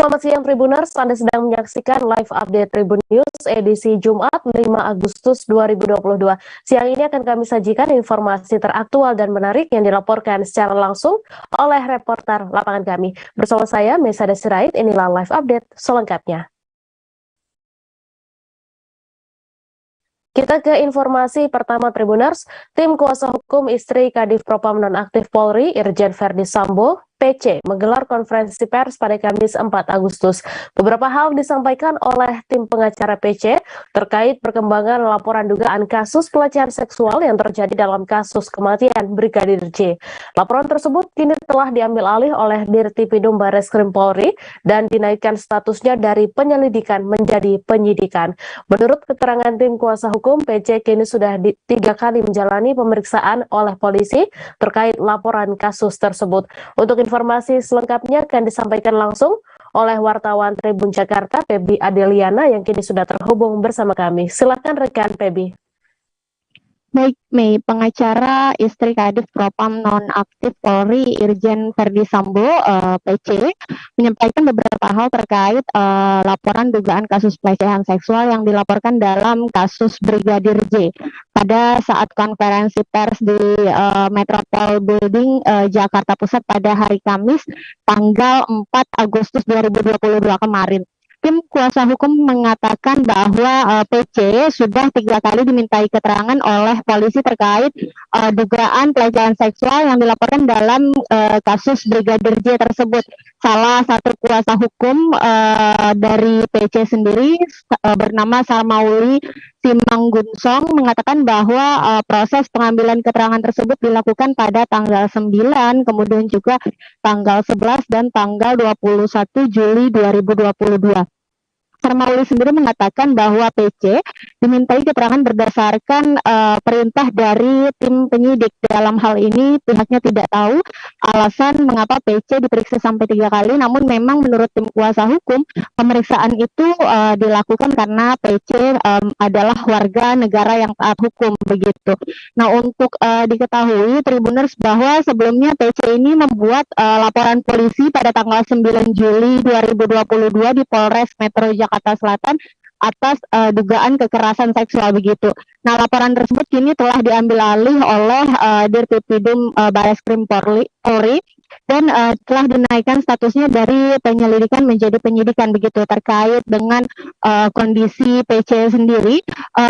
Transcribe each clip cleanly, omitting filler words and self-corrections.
Selamat siang Tribuners, Anda sedang menyaksikan live update Tribun News edisi Jumat 5 Agustus 2022. Siang ini akan kami sajikan informasi teraktual dan menarik yang dilaporkan secara langsung oleh reporter lapangan kami. Bersama saya, Mesa Sirait, inilah live update selengkapnya. Kita ke informasi pertama Tribuners. Tim kuasa hukum istri Kadif Propam Nonaktif Polri, Irjen Verdi Sambo, PC, menggelar konferensi pers pada Kamis 4 Agustus. Beberapa hal disampaikan oleh tim pengacara PC terkait perkembangan laporan dugaan kasus pelecehan seksual yang terjadi dalam kasus kematian Brigadir J. Laporan tersebut kini telah diambil alih oleh Dirtipidum Bareskrim Polri dan dinaikkan statusnya dari penyelidikan menjadi penyidikan. Menurut keterangan tim kuasa hukum, PC kini sudah 3 kali menjalani pemeriksaan oleh polisi terkait laporan kasus tersebut. Untuk informasi selengkapnya akan disampaikan langsung oleh wartawan Tribun Jakarta, Pebi Adeliana, yang kini sudah terhubung bersama kami. Silakan rekan Pebi. Baik, Mei, pengacara istri Kadif Propam Nonaktif Polri Irjen Verdi Sambo, PC, menyampaikan beberapa hal terkait laporan dugaan kasus pelecehan seksual yang dilaporkan dalam kasus Brigadir J. Pada saat konferensi pers di Metropol Building, Jakarta Pusat pada hari Kamis, tanggal 4 Agustus 2022 kemarin. Tim kuasa hukum mengatakan bahwa PC sudah 3 kali dimintai keterangan oleh polisi terkait dugaan pelecehan seksual yang dilaporkan dalam kasus Brigadir J tersebut. Salah satu kuasa hukum dari PC sendiri bernama Sarmauli Simanggunsong mengatakan bahwa proses pengambilan keterangan tersebut dilakukan pada tanggal 9, kemudian juga tanggal 11 dan tanggal 21 Juli 2022. Sarmauli sendiri mengatakan bahwa PC dimintai keterangan berdasarkan perintah dari tim penyidik. Dalam hal ini pihaknya tidak tahu alasan mengapa PC diperiksa sampai 3 kali, namun memang menurut tim kuasa hukum pemeriksaan itu dilakukan karena PC adalah warga negara yang taat hukum begitu. Nah, untuk diketahui Tribuners bahwa sebelumnya PC ini membuat laporan polisi pada tanggal 9 Juli 2022 di Polres Metro Jakarta Selatan atas dugaan kekerasan seksual begitu. Nah, laporan tersebut kini telah diambil alih oleh Dirtipidum Bareskrim Polri dan telah dinaikkan statusnya dari penyelidikan menjadi penyidikan begitu. Terkait dengan kondisi PC sendiri,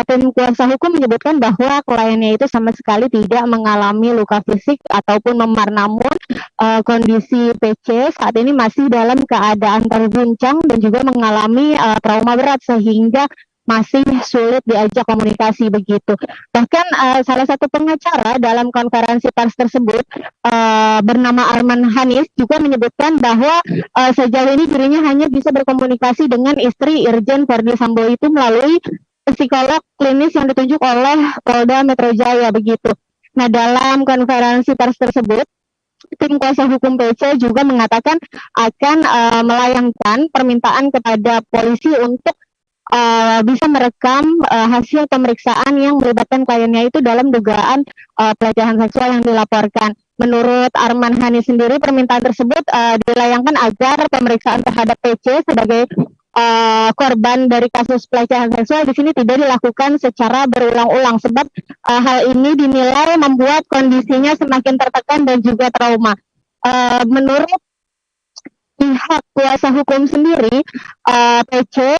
tim kuasa hukum menyebutkan bahwa kliennya itu sama sekali tidak mengalami luka fisik ataupun memar, namun kondisi PC saat ini masih dalam keadaan terguncang dan juga mengalami trauma berat sehingga masih sulit diajak komunikasi begitu. Bahkan salah satu pengacara dalam konferensi pers tersebut bernama Arman Hanis juga menyebutkan bahwa sejauh ini dirinya hanya bisa berkomunikasi dengan istri Irjen Verdi Sambo itu melalui psikolog klinis yang ditunjuk oleh Polda Metro Jaya begitu. Nah, dalam konferensi pers tersebut tim kuasa hukum PC juga mengatakan akan melayangkan permintaan kepada polisi untuk bisa merekam hasil pemeriksaan yang melibatkan kliennya itu dalam dugaan pelecehan seksual yang dilaporkan. Menurut Arman Hani sendiri, permintaan tersebut dilayangkan agar pemeriksaan terhadap PC sebagai korban dari kasus pelecehan seksual di sini tidak dilakukan secara berulang-ulang sebab hal ini dinilai membuat kondisinya semakin tertekan dan juga trauma. Menurut pihak kuasa hukum sendiri, PC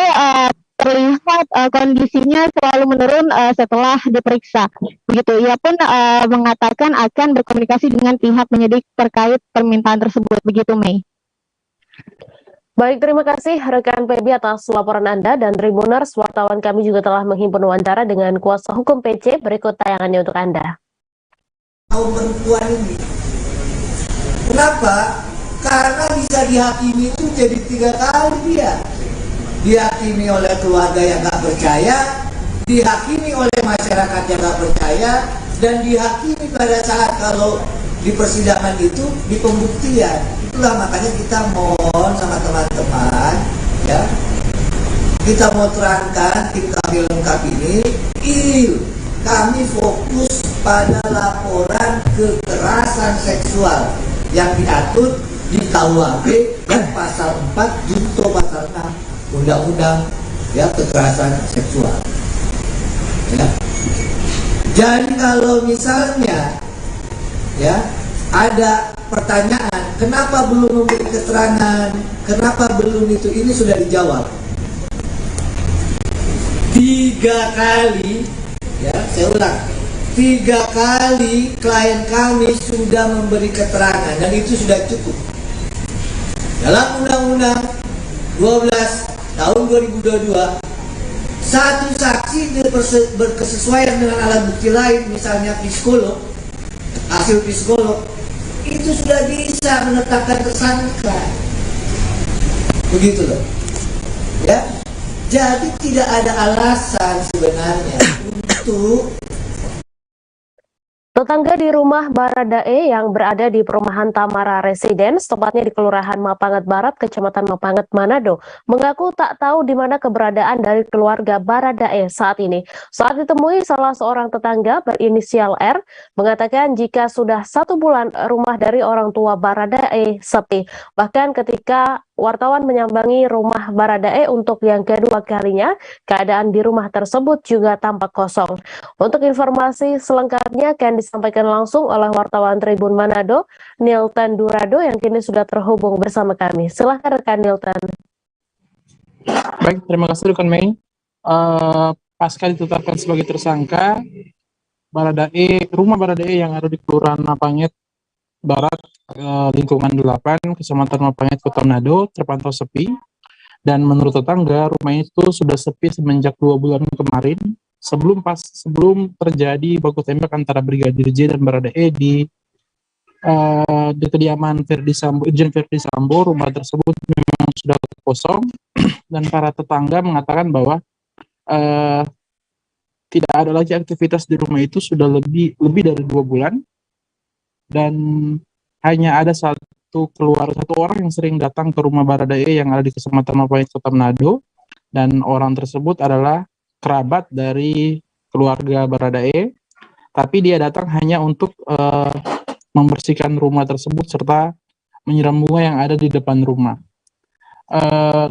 terlihat kondisinya selalu menurun setelah diperiksa. Begitu, ia pun mengatakan akan berkomunikasi dengan pihak penyidik terkait permintaan tersebut. Begitu, Mei. Baik, terima kasih rekan Pebi atas laporan Anda, dan Tribuners, wartawan kami juga telah menghimpun wawancara dengan kuasa hukum PC. Berikut tayangannya untuk Anda. Perempuan ini, kenapa? Karena bisa dihakimi itu jadi 3 kali dia. Dihakimi oleh keluarga yang gak percaya, dihakimi oleh masyarakat yang gak percaya, dan dihakimi pada saat kalau di persidangan itu di pembuktian. Itulah makanya kita mohon sama teman-teman, ya, kita mau terangkan tim kami lengkap ini, kami fokus pada laporan kekerasan seksual yang diatur di KUHP yang pasal 4 junto junto pasal 6 undang-undang ya kekerasan seksual. Ya. Jadi kalau misalnya ya ada pertanyaan, kenapa belum memberi keterangan, kenapa belum itu, ini sudah dijawab 3 kali, ya saya ulang, 3 kali klien kami sudah memberi keterangan dan itu sudah cukup. Dalam Undang-Undang 12 tahun 2022, satu saksi berkesesuaian dengan alat bukti lain, misalnya psikolog, hasil psikolog, itu sudah bisa menetapkan tersangka. Begitu loh. Ya. Jadi tidak ada alasan sebenarnya untuk Tetangga di rumah Baradae yang berada di perumahan Tamara Residence, tepatnya di Kelurahan Mapanget Barat, Kecamatan Mapanget, Manado, mengaku tak tahu di mana keberadaan dari keluarga Baradae saat ini. Saat ditemui, salah seorang tetangga berinisial R mengatakan jika sudah 1 bulan rumah dari orang tua Baradae sepi. Bahkan ketika wartawan menyambangi rumah Baradae untuk yang kedua kalinya, keadaan di rumah tersebut juga tampak kosong. Untuk informasi selengkapnya akan disampaikan langsung oleh wartawan Tribun Manado, Nilton Durado, yang kini sudah terhubung bersama kami. Silahkan rekan Nilton. Baik, terima kasih rekan Mei. Pasca ditetapkan sebagai tersangka, rumah Baradae yang ada di Kelurahan Mapanget Barat, lingkungan 8, Kecamatan Mapanget, Kota Manado, terpantau sepi. Dan menurut tetangga, rumah itu sudah sepi semenjak 2 bulan kemarin, sebelum terjadi baku tembak antara Brigadir J dan Baradae di kediaman Irjen Verdi Sambo. Rumah tersebut memang sudah kosong dan para tetangga mengatakan bahwa tidak ada lagi aktivitas di rumah itu sudah lebih dari 2 bulan, dan hanya ada satu orang yang sering datang ke rumah Baradae yang ada di Kecamatan Mapanget, Kota Manado, dan orang tersebut adalah kerabat dari keluarga Baradae, tapi dia datang hanya untuk membersihkan rumah tersebut serta menyiram bunga yang ada di depan rumah.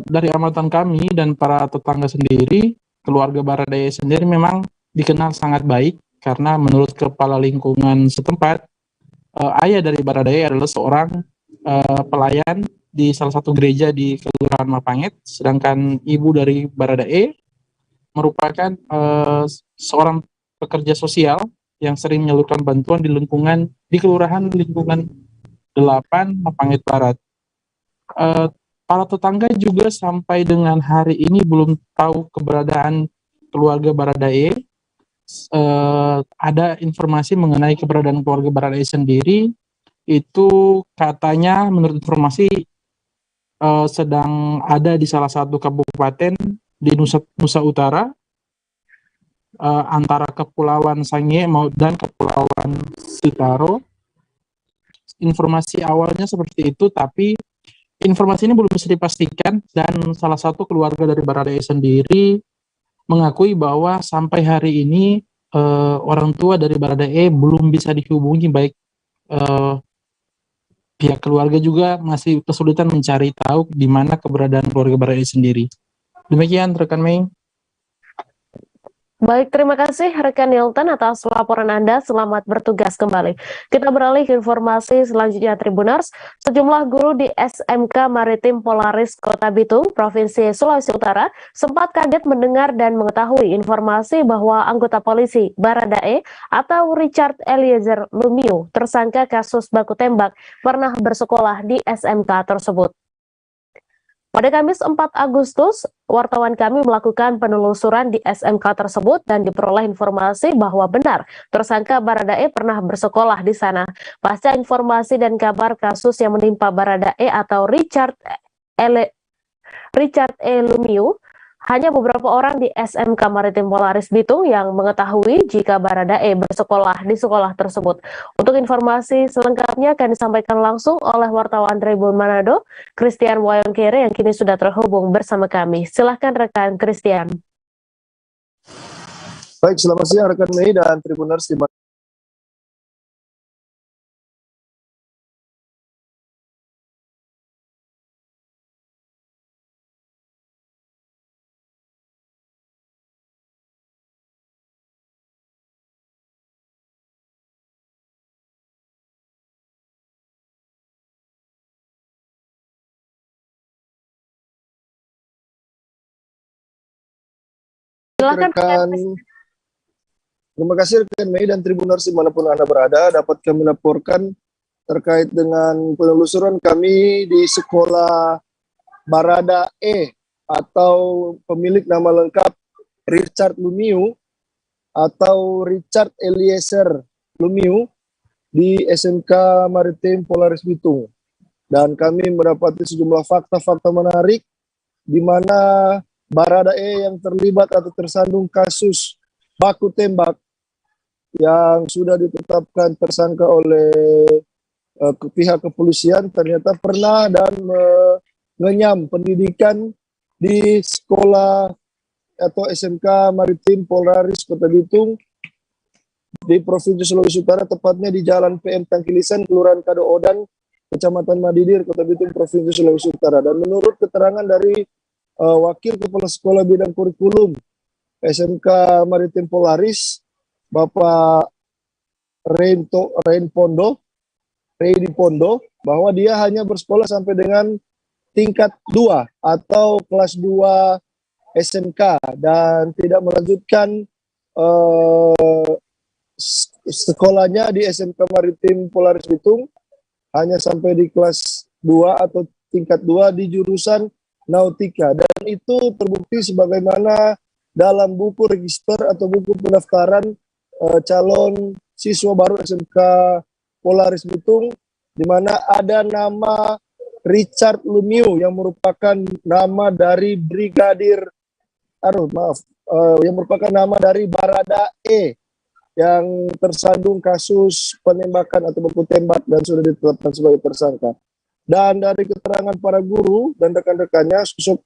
Dari amatan kami dan para tetangga sendiri, keluarga Baradae sendiri memang dikenal sangat baik karena menurut kepala lingkungan setempat, ayah dari Baradae adalah seorang pelayan di salah satu gereja di Kelurahan Mapanget, sedangkan ibu dari Baradae merupakan seorang pekerja sosial yang sering menyalurkan bantuan di kelurahan lingkungan 8 Mapanget Barat. Para tetangga juga sampai dengan hari ini belum tahu keberadaan keluarga Baradae. Ada informasi mengenai keberadaan keluarga Baradae sendiri, itu katanya menurut informasi sedang ada di salah satu kabupaten di Nusa Utara, antara Kepulauan Sangihe dan Kepulauan Sitaro. Informasi awalnya seperti itu, tapi informasi ini belum bisa dipastikan, dan salah satu keluarga dari Baradae sendiri mengakui bahwa sampai hari ini orang tua dari Baradae belum bisa dihubungi, baik pihak keluarga juga masih kesulitan mencari tahu di mana keberadaan keluarga Baradae sendiri. Demikian rekan Mei. Baik, terima kasih rekan Nilton atas laporan Anda. Selamat bertugas kembali. Kita beralih ke informasi selanjutnya, Tribuners. Sejumlah guru di SMK Maritim Polaris Kota Bitung, Provinsi Sulawesi Utara, sempat kaget mendengar dan mengetahui informasi bahwa anggota polisi Baradae atau Richard Eliezer Lumiu, tersangka kasus baku tembak, pernah bersekolah di SMK tersebut. Pada Kamis 4 Agustus, wartawan kami melakukan penelusuran di SMK tersebut dan diperoleh informasi bahwa benar tersangka Baradae pernah bersekolah di sana. Pasca informasi dan kabar kasus yang menimpa Baradae atau Richard E. Lumiu, hanya beberapa orang di SMK Maritim Polaris Bitung yang mengetahui jika Baradae bersekolah di sekolah tersebut. Untuk informasi selengkapnya akan disampaikan langsung oleh wartawan Tribun Manado, Christian Wayongkere, yang kini sudah terhubung bersama kami. Silahkan rekan Christian. Baik, selamat siang rekan Mei dan Tribuners di Silakan rekan. Terima kasih rekan Mei dan Tribuners dimanapun Anda berada. Dapat kami laporkan terkait dengan penelusuran kami di sekolah Barada E atau pemilik nama lengkap Richard Lumiu atau Richard Eliezer Lumiu di SMK Maritim Polaris Bitung. Dan kami mendapati sejumlah fakta-fakta menarik di mana Barada E yang terlibat atau tersandung kasus baku tembak yang sudah ditetapkan tersangka oleh pihak kepolisian ternyata pernah dan mengenyam pendidikan di sekolah atau SMK Maritim Polaris Kota Bitung di Provinsi Sulawesi Utara, tepatnya di Jalan PM Tangkilisan, Kelurahan Kado Odan, Kecamatan Madidir, Kota Bitung, Provinsi Sulawesi Utara. Dan menurut keterangan dari Wakil Kepala Sekolah Bidang Kurikulum SMK Maritim Polaris, Bapak Redi Pondo, bahwa dia hanya bersekolah sampai dengan tingkat 2 atau kelas 2 SMK dan tidak melanjutkan sekolahnya di SMK Maritim Polaris Bitung, hanya sampai di kelas 2 atau tingkat 2 di jurusan Nautika, dan itu terbukti sebagaimana dalam buku register atau buku pendaftaran calon siswa baru SMK Polaris Bitung, di mana ada nama Richard Lumiu yang merupakan nama dari yang merupakan nama dari Barada E yang tersandung kasus penembakan atau baku tembak dan sudah ditetapkan sebagai tersangka. Dan dari keterangan para guru dan rekan-rekannya, sosok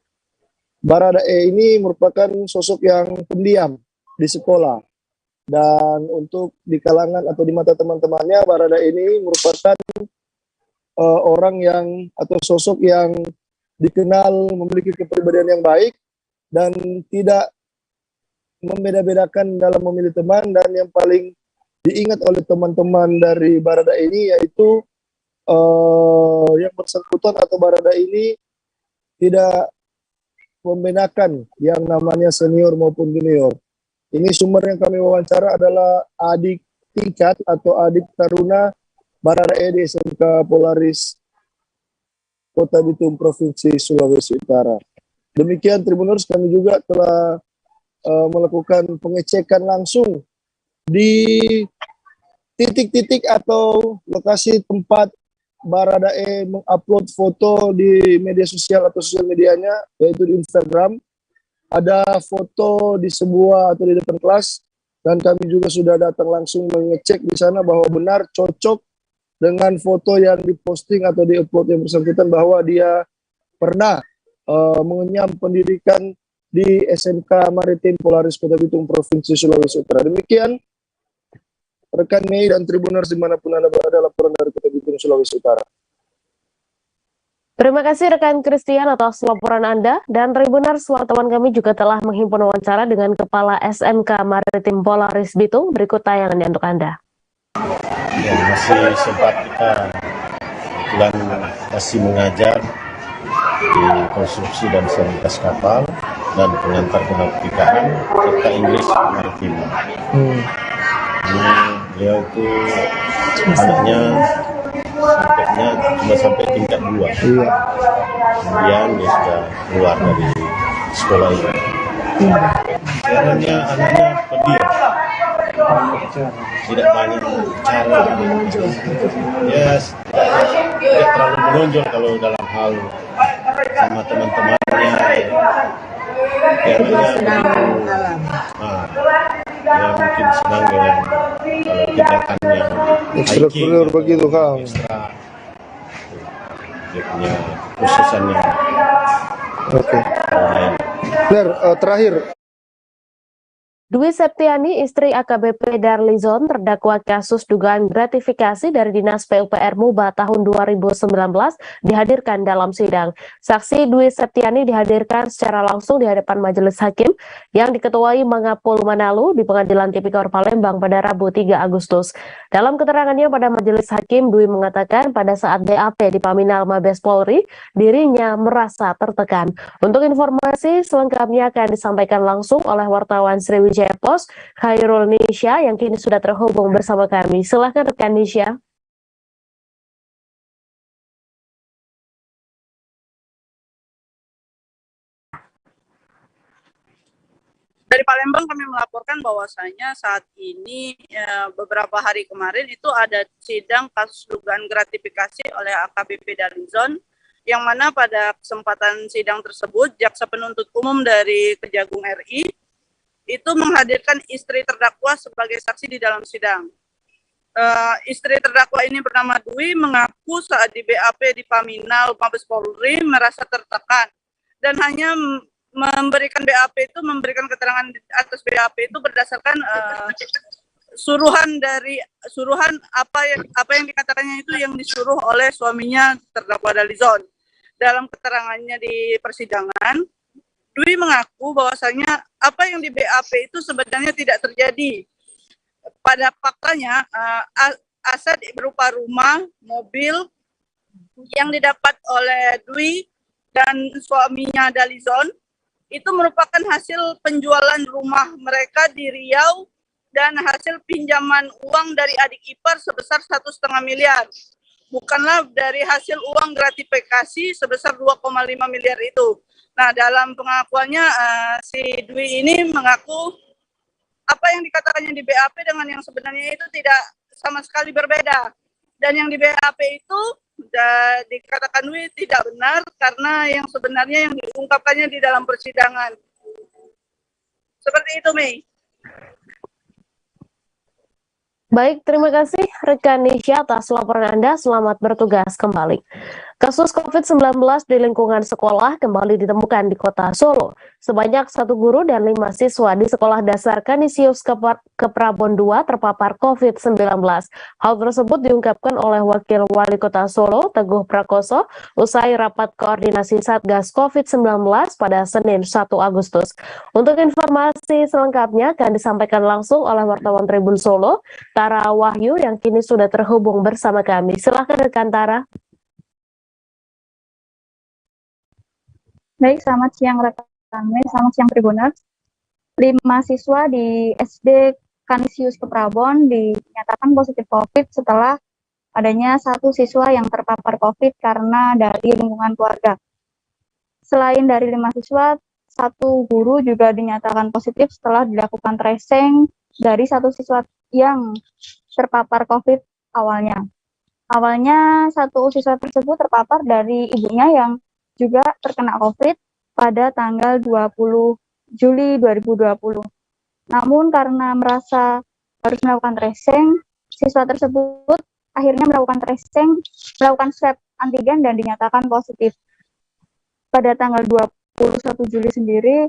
Barada E ini merupakan sosok yang pendiam di sekolah. Dan untuk di kalangan atau di mata teman-temannya, Barada ini merupakan orang yang atau sosok yang dikenal memiliki kepribadian yang baik dan tidak membeda-bedakan dalam memilih teman. Dan yang paling diingat oleh teman-teman dari Barada ini yaitu yang bersangkutan atau Barada ini tidak membedakan yang namanya senior maupun junior. Ini sumber yang kami wawancara adalah adik tingkat atau adik taruna Barada E di SMK Polaris Kota Bitung, Provinsi Sulawesi Utara. Demikian Tribuners, kami juga telah melakukan pengecekan langsung di titik-titik atau lokasi tempat Barada E mengupload foto di media sosial atau sosial medianya, yaitu di Instagram. Ada foto di sebuah atau di depan kelas, dan kami juga sudah datang langsung mengecek di sana bahwa benar cocok dengan foto yang diposting atau diupload yang bersangkutan, bahwa dia pernah mengenyam pendidikan di SMK Maritim Polaris Kota Bitung, Provinsi Sulawesi Utara. Demikian rekan Mei dan Tribuners dimanapun Anda berada, laporan dari Kota Bitung, Sulawesi Utara. Terima kasih rekan Christian atas laporan Anda, dan Tribuners, wartawan kami juga telah menghimpun wawancara dengan Kepala SMK Maritim Polaris Bitung. Berikut tayangannya untuk Anda. Ya, masih sempat kita masih mengajar di konstruksi dan stabilitas kapal dan pengantar kenautikaan serta Inggris maritim. Ini beliau itu anaknya sampainya cuma sampai tingkat 2. Kemudian dia sudah keluar dari sekolah ini. Anaknya pendiam, tidak banyak bicara. Yes, tidak terlalu menonjol kalau dalam hal sama teman-temannya. Ya mungkin senang dengan kalau tindakan yang Ekstrakurikuler begitu Kang. Ekstra, dia punya khususannya. Oke. Terakhir Dwi Septiani, istri AKBP Darlizon, terdakwa kasus dugaan gratifikasi dari Dinas PUPR MUBA tahun 2019, dihadirkan dalam sidang. Saksi Dwi Septiani dihadirkan secara langsung di hadapan majelis hakim yang diketuai Mangapul Manalu di Pengadilan Tipikor Palembang pada Rabu 3 Agustus. Dalam keterangannya pada majelis hakim, Dwi mengatakan pada saat BAP di Paminal Mabes Polri, dirinya merasa tertekan. Untuk informasi selengkapnya akan disampaikan langsung oleh wartawan Sriwijaya Pos, Khairul Nisha, yang kini sudah terhubung bersama kami. Silahkan rekan Nisha. Dari Palembang kami melaporkan bahwasanya saat ini beberapa hari kemarin itu ada sidang kasus dugaan gratifikasi oleh AKBP Darlizon, yang mana pada kesempatan sidang tersebut jaksa penuntut umum dari Kejagung RI itu menghadirkan istri terdakwa sebagai saksi di dalam sidang. Istri terdakwa ini bernama Dwi mengaku saat di BAP di Paminal Mabes Polri merasa tertekan dan hanya memberikan keterangan atas BAP itu berdasarkan suruhan apa yang dikatakannya itu yang disuruh oleh suaminya terdakwa Darlizon. Dalam keterangannya di persidangan, Dwi mengaku bahwasanya apa yang di BAP itu sebenarnya tidak terjadi. Pada faktanya, aset berupa rumah, mobil yang didapat oleh Dwi dan suaminya Darlizon itu merupakan hasil penjualan rumah mereka di Riau dan hasil pinjaman uang dari adik ipar sebesar 1,5 miliar. Bukanlah dari hasil uang gratifikasi sebesar 2,5 miliar itu. Nah, dalam pengakuannya si Dwi ini mengaku apa yang dikatakannya di BAP dengan yang sebenarnya itu tidak sama sekali berbeda. Dan yang di BAP itu dikatakan Dwi tidak benar karena yang sebenarnya yang diungkapkannya di dalam persidangan. Seperti itu, Mei. Baik, terima kasih rekan Nisha atas laporan Anda. Selamat bertugas kembali. Kasus COVID-19 di lingkungan sekolah kembali ditemukan di kota Solo. Sebanyak 1 guru dan 5 siswa di Sekolah Dasar Kanisius Keprabon II terpapar COVID-19. Hal tersebut diungkapkan oleh Wakil Wali Kota Solo, Teguh Prakoso, usai rapat koordinasi Satgas COVID-19 pada Senin 1 Agustus. Untuk informasi selengkapnya akan disampaikan langsung oleh wartawan Tribun Solo, Tara Wahyu, yang kini sudah terhubung bersama kami. Silakan rekan Tara. Baik, selamat siang rekan kami, selamat siang Tribuners. 5 siswa di SD Kanisius Keprabon dinyatakan positif COVID setelah adanya 1 siswa yang terpapar COVID karena dari lingkungan keluarga. Selain dari 5 siswa, 1 guru juga dinyatakan positif setelah dilakukan tracing dari 1 siswa yang terpapar COVID awalnya. Awalnya 1 siswa tersebut terpapar dari ibunya yang juga terkena COVID pada tanggal 20 Juli 2020. Namun karena merasa harus melakukan tracing, siswa tersebut akhirnya melakukan swab antigen dan dinyatakan positif. Pada tanggal 21 Juli sendiri,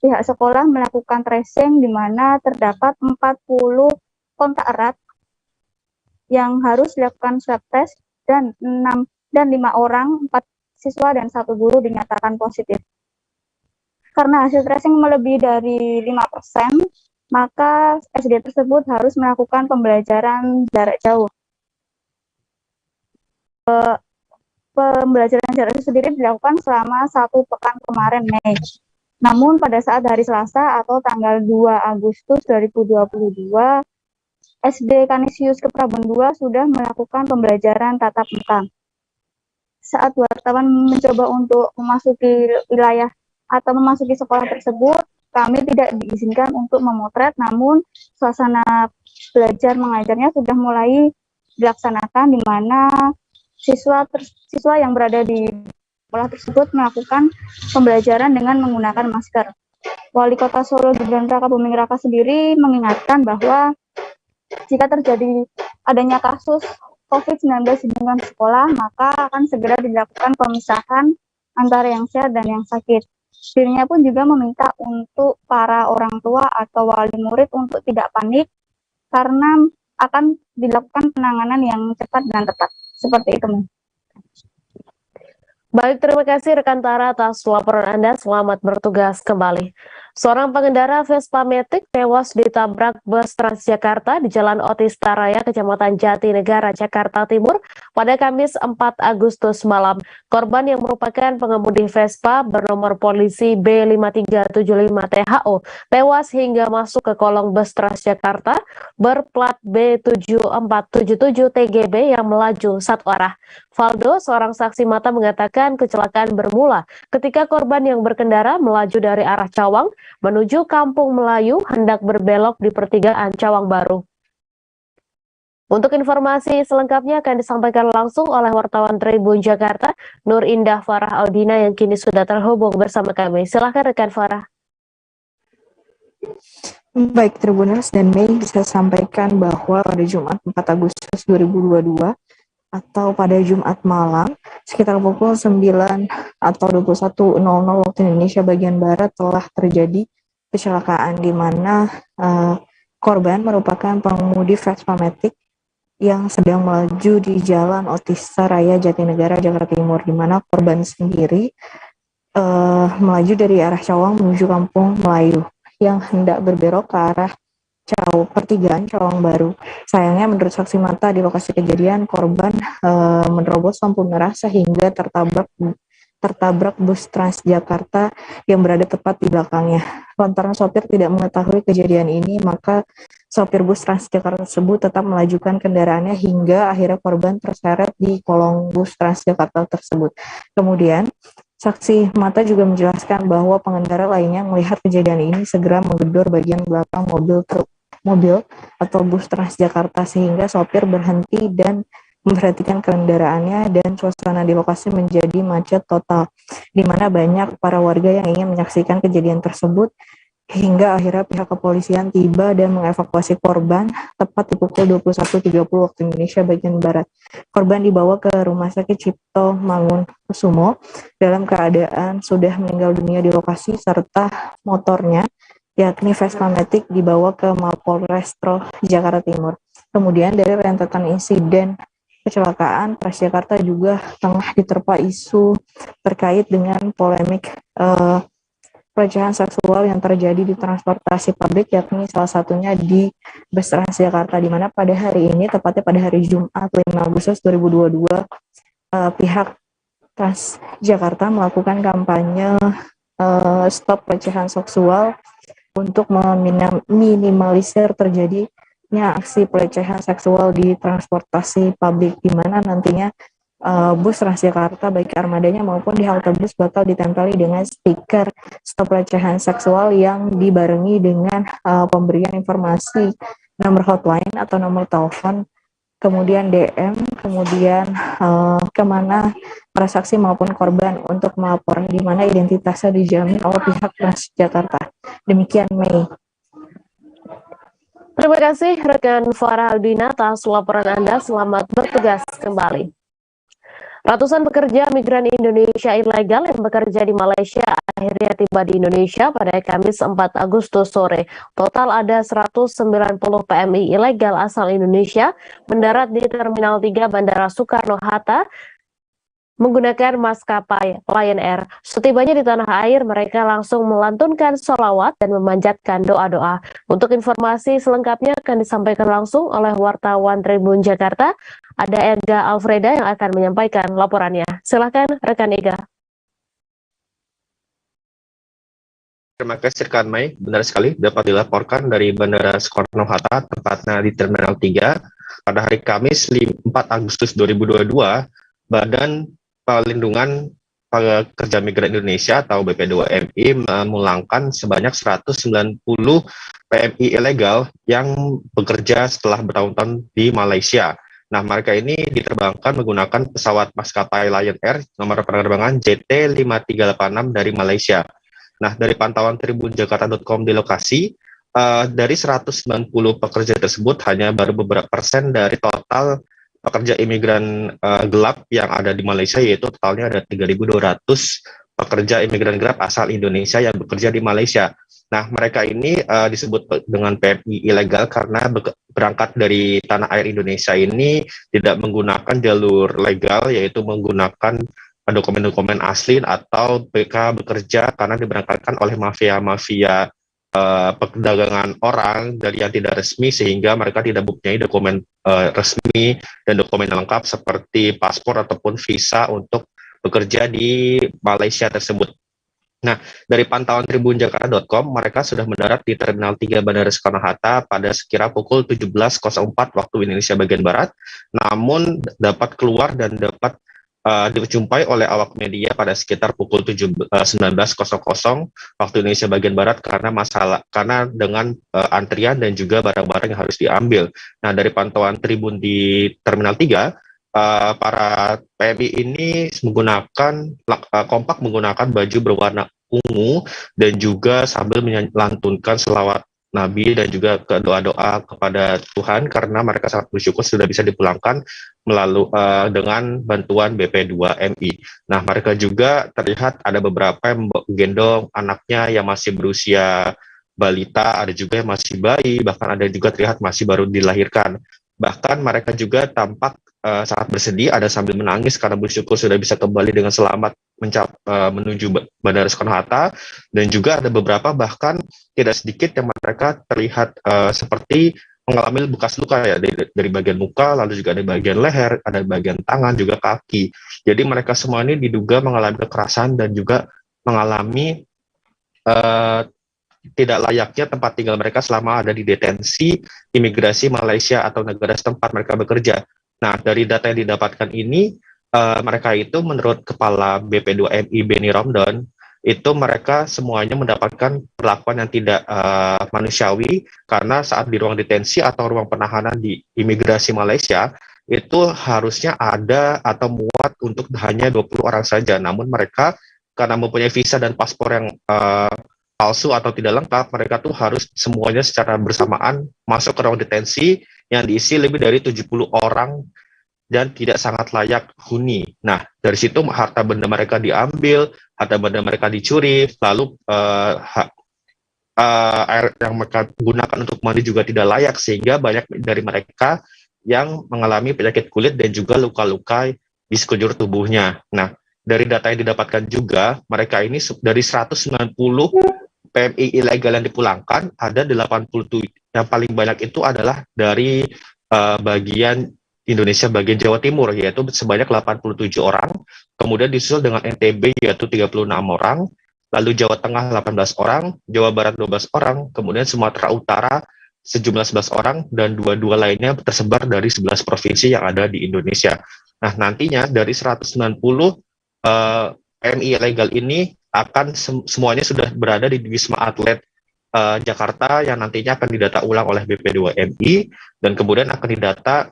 pihak sekolah melakukan tracing di mana terdapat 40 kontak erat yang harus dilakukan swab test dan 5 orang, 4 siswa dan 1 guru dinyatakan positif. Karena hasil tracing melebihi dari 5%, maka SD tersebut harus melakukan pembelajaran jarak jauh. Pembelajaran jarak jauh sendiri dilakukan selama 1 pekan kemarin, Mei. Namun pada saat hari Selasa atau tanggal 2 Agustus 2022, SD Kanisius Keprabon II sudah melakukan pembelajaran tatap muka. Saat wartawan mencoba untuk memasuki wilayah atau memasuki sekolah tersebut, kami tidak diizinkan untuk memotret, namun suasana belajar mengajarnya sudah mulai dilaksanakan di mana siswa yang berada di sekolah tersebut melakukan pembelajaran dengan menggunakan masker. Wali Kota Solo Gibran Raka Buming Raka sendiri mengingatkan bahwa jika terjadi adanya kasus COVID-19 di lingkungan sekolah, maka akan segera dilakukan pemisahan antara yang sehat dan yang sakit. Dirinya pun juga meminta untuk para orang tua atau wali murid untuk tidak panik karena akan dilakukan penanganan yang cepat dan tepat. Seperti itu, Mei. Baik, terima kasih rekan Tara atas laporan Anda. Selamat bertugas kembali. Seorang pengendara Vespa Matic tewas ditabrak bus Transjakarta di Jalan Otista Raya, Kecamatan Jatinegara, Jakarta Timur pada Kamis 4 Agustus malam. Korban yang merupakan pengemudi Vespa bernomor polisi B5375THO tewas hingga masuk ke kolong bus Transjakarta berplat B7477TGB yang melaju satu arah. Valdo, seorang saksi mata, mengatakan kecelakaan bermula ketika korban yang berkendara melaju dari arah Cawang menuju Kampung Melayu hendak berbelok di pertigaan Cawang Baru. Untuk informasi selengkapnya akan disampaikan langsung oleh wartawan Tribun Jakarta, Nur Indah Farah Audina yang kini sudah terhubung bersama kami. Silakan rekan Farah. Baik, Tribuners dan Mei, bisa sampaikan bahwa pada Jumat 4 Agustus 2022 atau pada Jumat malam sekitar pukul 9 atau 21.00 waktu Indonesia bagian Barat telah terjadi kecelakaan di mana korban merupakan pengemudi Vespa Matic yang sedang melaju di Jalan Otista Raya Jatinegara, Jakarta Timur, di mana korban sendiri melaju dari arah Cawang menuju Kampung Melayu yang hendak berbelok ke arah pertigaan Cawang Baru. Sayangnya menurut saksi mata di lokasi kejadian, korban menerobos lampu merah sehingga tertabrak bus Transjakarta yang berada tepat di belakangnya. Lantaran sopir tidak mengetahui kejadian ini, maka sopir bus Transjakarta tersebut tetap melajukan kendaraannya hingga akhirnya korban terseret di kolong bus Transjakarta tersebut. Kemudian saksi mata juga menjelaskan bahwa pengendara lainnya melihat kejadian ini segera menggedor bagian belakang mobil atau bus Transjakarta sehingga sopir berhenti dan memperhatikan kendaraannya, dan suasana di lokasi menjadi macet total, di mana banyak para warga yang ingin menyaksikan kejadian tersebut hingga akhirnya pihak kepolisian tiba dan mengevakuasi korban tepat di pukul 21.30 waktu Indonesia bagian Barat. Korban dibawa ke Rumah Sakit Cipto Mangunkusumo dalam keadaan sudah meninggal dunia di lokasi, serta motornya yakni Vespa Matic dibawa ke Mapolrestro Jakarta Timur. Kemudian dari rentetan insiden kecelakaan, Transjakarta juga tengah diterpa isu terkait dengan polemik pelecehan seksual yang terjadi di transportasi publik, yakni salah satunya di bus Transjakarta, di mana pada hari ini, tepatnya pada hari Jumat 5 Agustus 2022, pihak Transjakarta melakukan kampanye stop pelecehan seksual untuk meminimalisir terjadinya aksi pelecehan seksual di transportasi publik, di mana nantinya bus Transjakarta baik armadanya maupun di halte bus bakal ditempeli dengan stiker stop pelecehan seksual yang dibarengi dengan pemberian informasi nomor hotline atau nomor telepon, kemudian DM, kemudian kemana para saksi maupun korban untuk melapor, di mana identitasnya dijamin oleh pihak Transjakarta. Demikian, Mei. Terima kasih rekan Farah Aldina atas laporan Anda. Selamat bertugas kembali. Ratusan pekerja migran Indonesia ilegal yang bekerja di Malaysia akhirnya tiba di Indonesia pada Kamis 4 Agustus sore. Total ada 190 PMI ilegal asal Indonesia mendarat di Terminal 3 Bandara Soekarno-Hatta menggunakan maskapai Lion Air. Setibanya di tanah air, mereka langsung melantunkan sholawat dan memanjatkan doa-doa. Untuk informasi selengkapnya akan disampaikan langsung oleh wartawan Tribun Jakarta. Ada Ega Alfreda yang akan menyampaikan laporannya. Silakan rekan Ega. Terima kasih rekan Mei, benar sekali dapat dilaporkan dari Bandara Soekarno-Hatta, tepatnya di Terminal 3, pada hari Kamis 4 Agustus 2022, Badan Perlindungan Pekerja Migran Indonesia atau BP2MI memulangkan sebanyak 190 PMI ilegal yang bekerja setelah bertahun-tahun di Malaysia. Nah, mereka ini diterbangkan menggunakan pesawat maskapai Lion Air nomor penerbangan JT5386 dari Malaysia. Nah, dari pantauan tribunjakarta.com di lokasi, dari 190 pekerja tersebut hanya baru beberapa persen dari total pekerja imigran gelap yang ada di Malaysia, yaitu totalnya ada 3.200 pekerja imigran Grab asal Indonesia yang bekerja di Malaysia. Nah, mereka ini disebut dengan PMI ilegal karena berangkat dari tanah air Indonesia ini tidak menggunakan jalur legal, yaitu menggunakan dokumen-dokumen asli atau PK bekerja karena diberangkatkan oleh mafia-mafia perdagangan orang dari yang tidak resmi, sehingga mereka tidak mempunyai dokumen resmi dan dokumen lengkap seperti paspor ataupun visa untuk bekerja di Malaysia tersebut. Nah, dari pantauan tribunjakarta.com, mereka sudah mendarat di Terminal 3 Bandara Soekarno-Hatta pada sekira pukul 17.04 waktu Indonesia bagian Barat, namun dapat keluar dan dapat dijumpai oleh awak media pada sekitar pukul 19.00 waktu Indonesia bagian Barat karena dengan antrian dan juga barang-barang yang harus diambil. Nah, dari pantauan Tribun di Terminal 3, para PMI ini kompak menggunakan baju berwarna ungu dan juga sambil melantunkan selawat Nabi dan juga doa-doa kepada Tuhan karena mereka sangat bersyukur sudah bisa dipulangkan melalui dengan bantuan BP2MI. Nah, mereka juga terlihat ada beberapa yang menggendong anaknya yang masih berusia balita, ada juga yang masih bayi, bahkan ada juga terlihat masih baru dilahirkan. Bahkan mereka juga tampak sangat bersedih, ada sambil menangis karena bersyukur sudah bisa kembali dengan selamat menuju Bandara Soekarno-Hatta, dan juga ada beberapa bahkan tidak sedikit yang mereka terlihat seperti mengalami bekas luka ya dari bagian muka, lalu juga ada bagian leher, ada bagian tangan, juga kaki. Jadi mereka semua ini diduga mengalami kekerasan dan juga mengalami tidak layaknya tempat tinggal mereka selama ada di detensi imigrasi Malaysia atau negara setempat mereka bekerja. Nah, dari data yang didapatkan ini, mereka itu menurut Kepala BP2MI Beni Romdon, itu mereka semuanya mendapatkan perlakuan yang tidak manusiawi karena saat di ruang detensi atau ruang penahanan di imigrasi Malaysia, itu harusnya ada atau muat untuk hanya 20 orang saja. Namun mereka karena mempunyai visa dan paspor yang palsu atau tidak lengkap, mereka tuh harus semuanya secara bersamaan masuk ke ruang detensi yang diisi lebih dari 70 orang dan tidak sangat layak huni. Nah, dari situ harta benda mereka diambil, harta benda mereka dicuri, lalu air yang mereka gunakan untuk mandi juga tidak layak, sehingga banyak dari mereka yang mengalami penyakit kulit dan juga luka-luka di sekujur tubuhnya. Nah, dari data yang didapatkan juga, mereka ini dari 190 PMI ilegal yang dipulangkan, ada 87, yang paling banyak itu adalah dari bagian Indonesia bagian Jawa Timur, yaitu sebanyak 87 orang, kemudian disusul dengan NTB yaitu 36 orang, lalu Jawa Tengah 18 orang, Jawa Barat 12 orang, kemudian Sumatera Utara sejumlah 11 orang, dan 22 lainnya tersebar dari 11 provinsi yang ada di Indonesia. Nah, nantinya dari 190 PMI ilegal ini akan semuanya sudah berada di Wisma Atlet Jakarta yang nantinya akan didata ulang oleh BP2MI, dan kemudian akan didata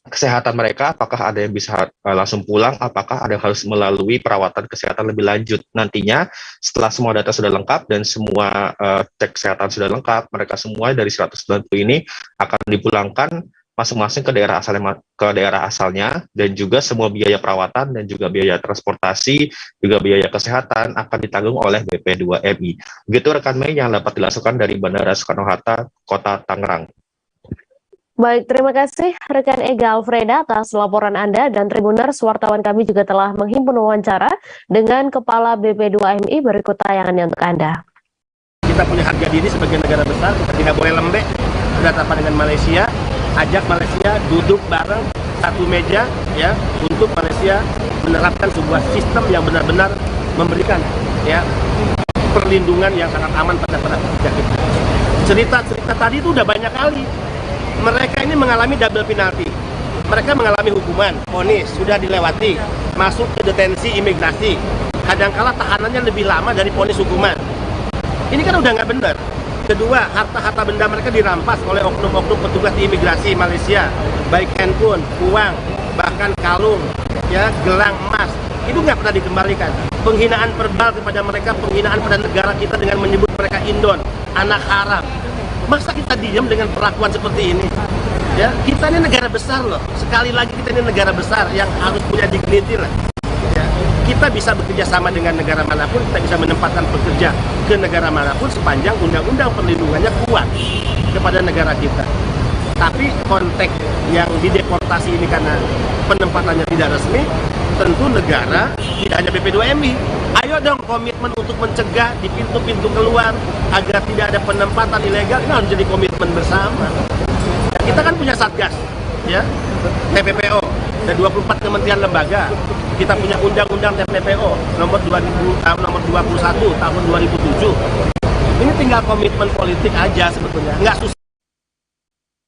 kesehatan mereka, apakah ada yang bisa langsung pulang, apakah ada yang harus melalui perawatan kesehatan lebih lanjut. Nantinya setelah semua data sudah lengkap dan semua cek kesehatan sudah lengkap, mereka semua dari 190 ini akan dipulangkan masing-masing ke daerah asalnya, dan juga semua biaya perawatan dan juga biaya transportasi, juga biaya kesehatan akan ditanggung oleh BP2MI. Begitu rekan Mei yang dapat dilangsungkan dari Bandara Soekarno-Hatta, Kota Tangerang. Baik, terima kasih rekan Ega Alfreda atas laporan Anda, dan Tribuners, wartawan kami juga telah menghimpun wawancara dengan Kepala BP2MI. Berikut tayangannya untuk Anda. Kita punya harga diri sebagai negara besar, kita tidak boleh lembek berhadapan dengan Malaysia. Ajak Malaysia duduk bareng satu meja ya, untuk Malaysia menerapkan sebuah sistem yang benar-benar memberikan ya perlindungan yang sangat aman pada pekerja kita. Cerita-cerita tadi itu udah banyak kali. Mereka ini mengalami double penalty. Mereka mengalami hukuman, vonis sudah dilewati, masuk ke detensi imigrasi. Kadangkala tahanannya lebih lama dari vonis hukuman. Ini kan udah nggak benar. Kedua, harta-harta benda mereka dirampas oleh oknum-oknum petugas di imigrasi Malaysia, baik handphone, uang, bahkan kalung, ya, gelang emas. Itu nggak pernah dikembalikan. Penghinaan verbal kepada mereka, penghinaan pada negara kita dengan menyebut mereka Indon, anak haram. Masa kita diam dengan perlakuan seperti ini? Ya, kita ini negara besar loh. Sekali lagi kita ini negara besar yang harus punya dignity lah. Ya. kita bisa bekerja sama dengan negara manapun, kita bisa menempatkan pekerja ke negara manapun sepanjang undang-undang perlindungannya kuat kepada negara kita. Tapi konteks yang dideportasi ini karena penempatannya tidak resmi, tentu negara tidak hanya PP2MI. Ayo dong komitmen untuk mencegah di pintu-pintu keluar agar tidak ada penempatan ilegal, ini harus jadi komitmen bersama. Dan kita kan punya Satgas, ya, TPPO, ada 24 kementerian lembaga. Kita punya undang-undang TPPO nomor 21 tahun 2007. Ini tinggal komitmen politik aja sebetulnya, nggak susah.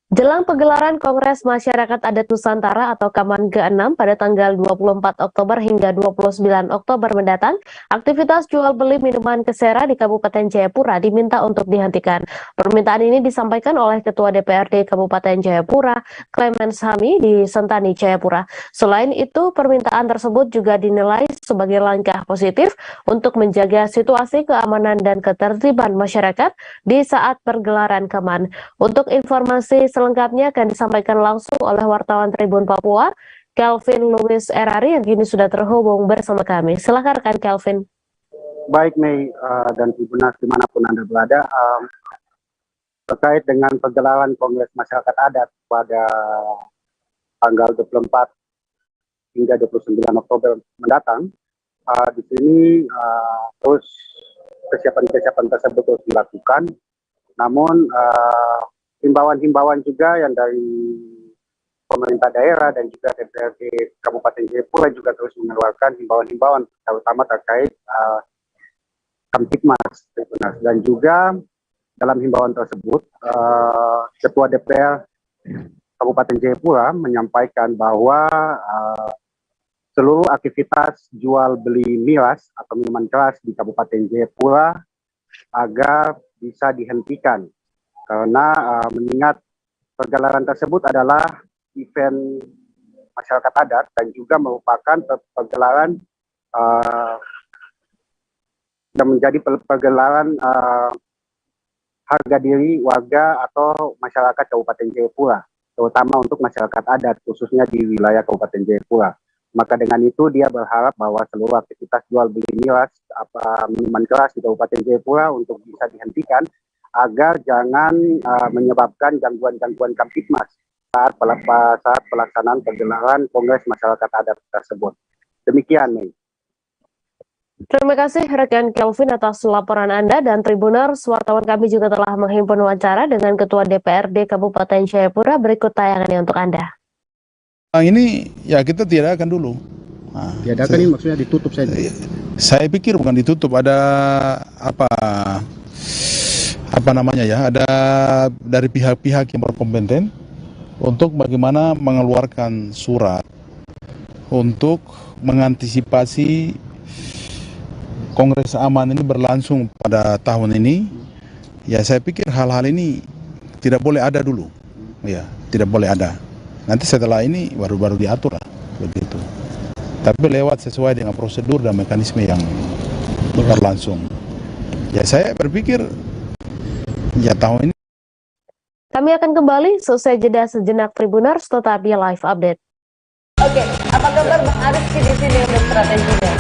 Jelang pegelaran Kongres Masyarakat Adat Nusantara atau KAMAN ke-6 pada tanggal 24 Oktober hingga 29 Oktober mendatang, aktivitas jual beli minuman kesera di Kabupaten Jayapura diminta untuk dihentikan. Permintaan ini disampaikan oleh Ketua DPRD Kabupaten Jayapura, Clemens Hami di Sentani, Jayapura. Selain itu, permintaan tersebut juga dinilai sebagai langkah positif untuk menjaga situasi keamanan dan ketertiban masyarakat di saat pergelaran KAMAN. Untuk informasi selengkapnya akan disampaikan langsung oleh wartawan Tribun Papua, Kelvin Louis Erari yang kini sudah terhubung bersama kami. Silakan rekan Kelvin. Baik Mei dan Tribunas dimanapun Anda berada, terkait dengan pergelaran Kongres Masyarakat Adat pada tanggal 24 hingga 29 Oktober mendatang, di sini terus persiapan-persiapan tersebut terus dilakukan. Namun himbauan-himbauan juga yang dari pemerintah daerah dan juga DPRD Kabupaten Jayapura juga terus mengeluarkan himbauan-himbauan terutama terkait Kamtipmas. Dan juga dalam himbauan tersebut Ketua DPR Kabupaten Jayapura menyampaikan bahwa seluruh aktivitas jual beli miras atau minuman keras di Kabupaten Jayapura agar bisa dihentikan. Karena mengingat pergelaran tersebut adalah event masyarakat adat dan juga merupakan pergelaran yang menjadi pergelaran harga diri warga atau masyarakat Kabupaten Jayapura, terutama untuk masyarakat adat khususnya di wilayah Kabupaten Jayapura. Maka dengan itu dia berharap bahwa seluruh aktivitas jual beli miras minuman keras di Kabupaten Jayapura untuk bisa dihentikan agar jangan menyebabkan gangguan-gangguan Kamtipmas saat pelaksanaan pergelaran Kongres Masyarakat Adat tersebut. Demikian, Mei. Terima kasih rekan Kelvin atas laporan Anda, dan Tribuners, wartawan kami juga telah menghimpun wawancara dengan Ketua DPRD Kabupaten Jayapura. Berikut tayangannya untuk Anda. Ini ya kita tiadakan dulu. Tiadakan ini maksudnya ditutup saja. Saya pikir bukan ditutup, ada apa namanya ya, ada dari pihak-pihak yang berkompeten untuk bagaimana mengeluarkan surat untuk mengantisipasi Kongres Aman ini berlangsung pada tahun ini. Ya saya pikir hal-hal ini tidak boleh ada dulu, ya tidak boleh ada. Nanti setelah ini baru diatur lah, begitu. Tapi lewat sesuai dengan prosedur dan mekanisme yang berlangsung. Ya saya berpikir ya tahun ini. Kami akan kembali selesai jeda sejenak Tribuners, tetap di live update. Oke, apa kabar Bang Arif di sini untuk strateginya?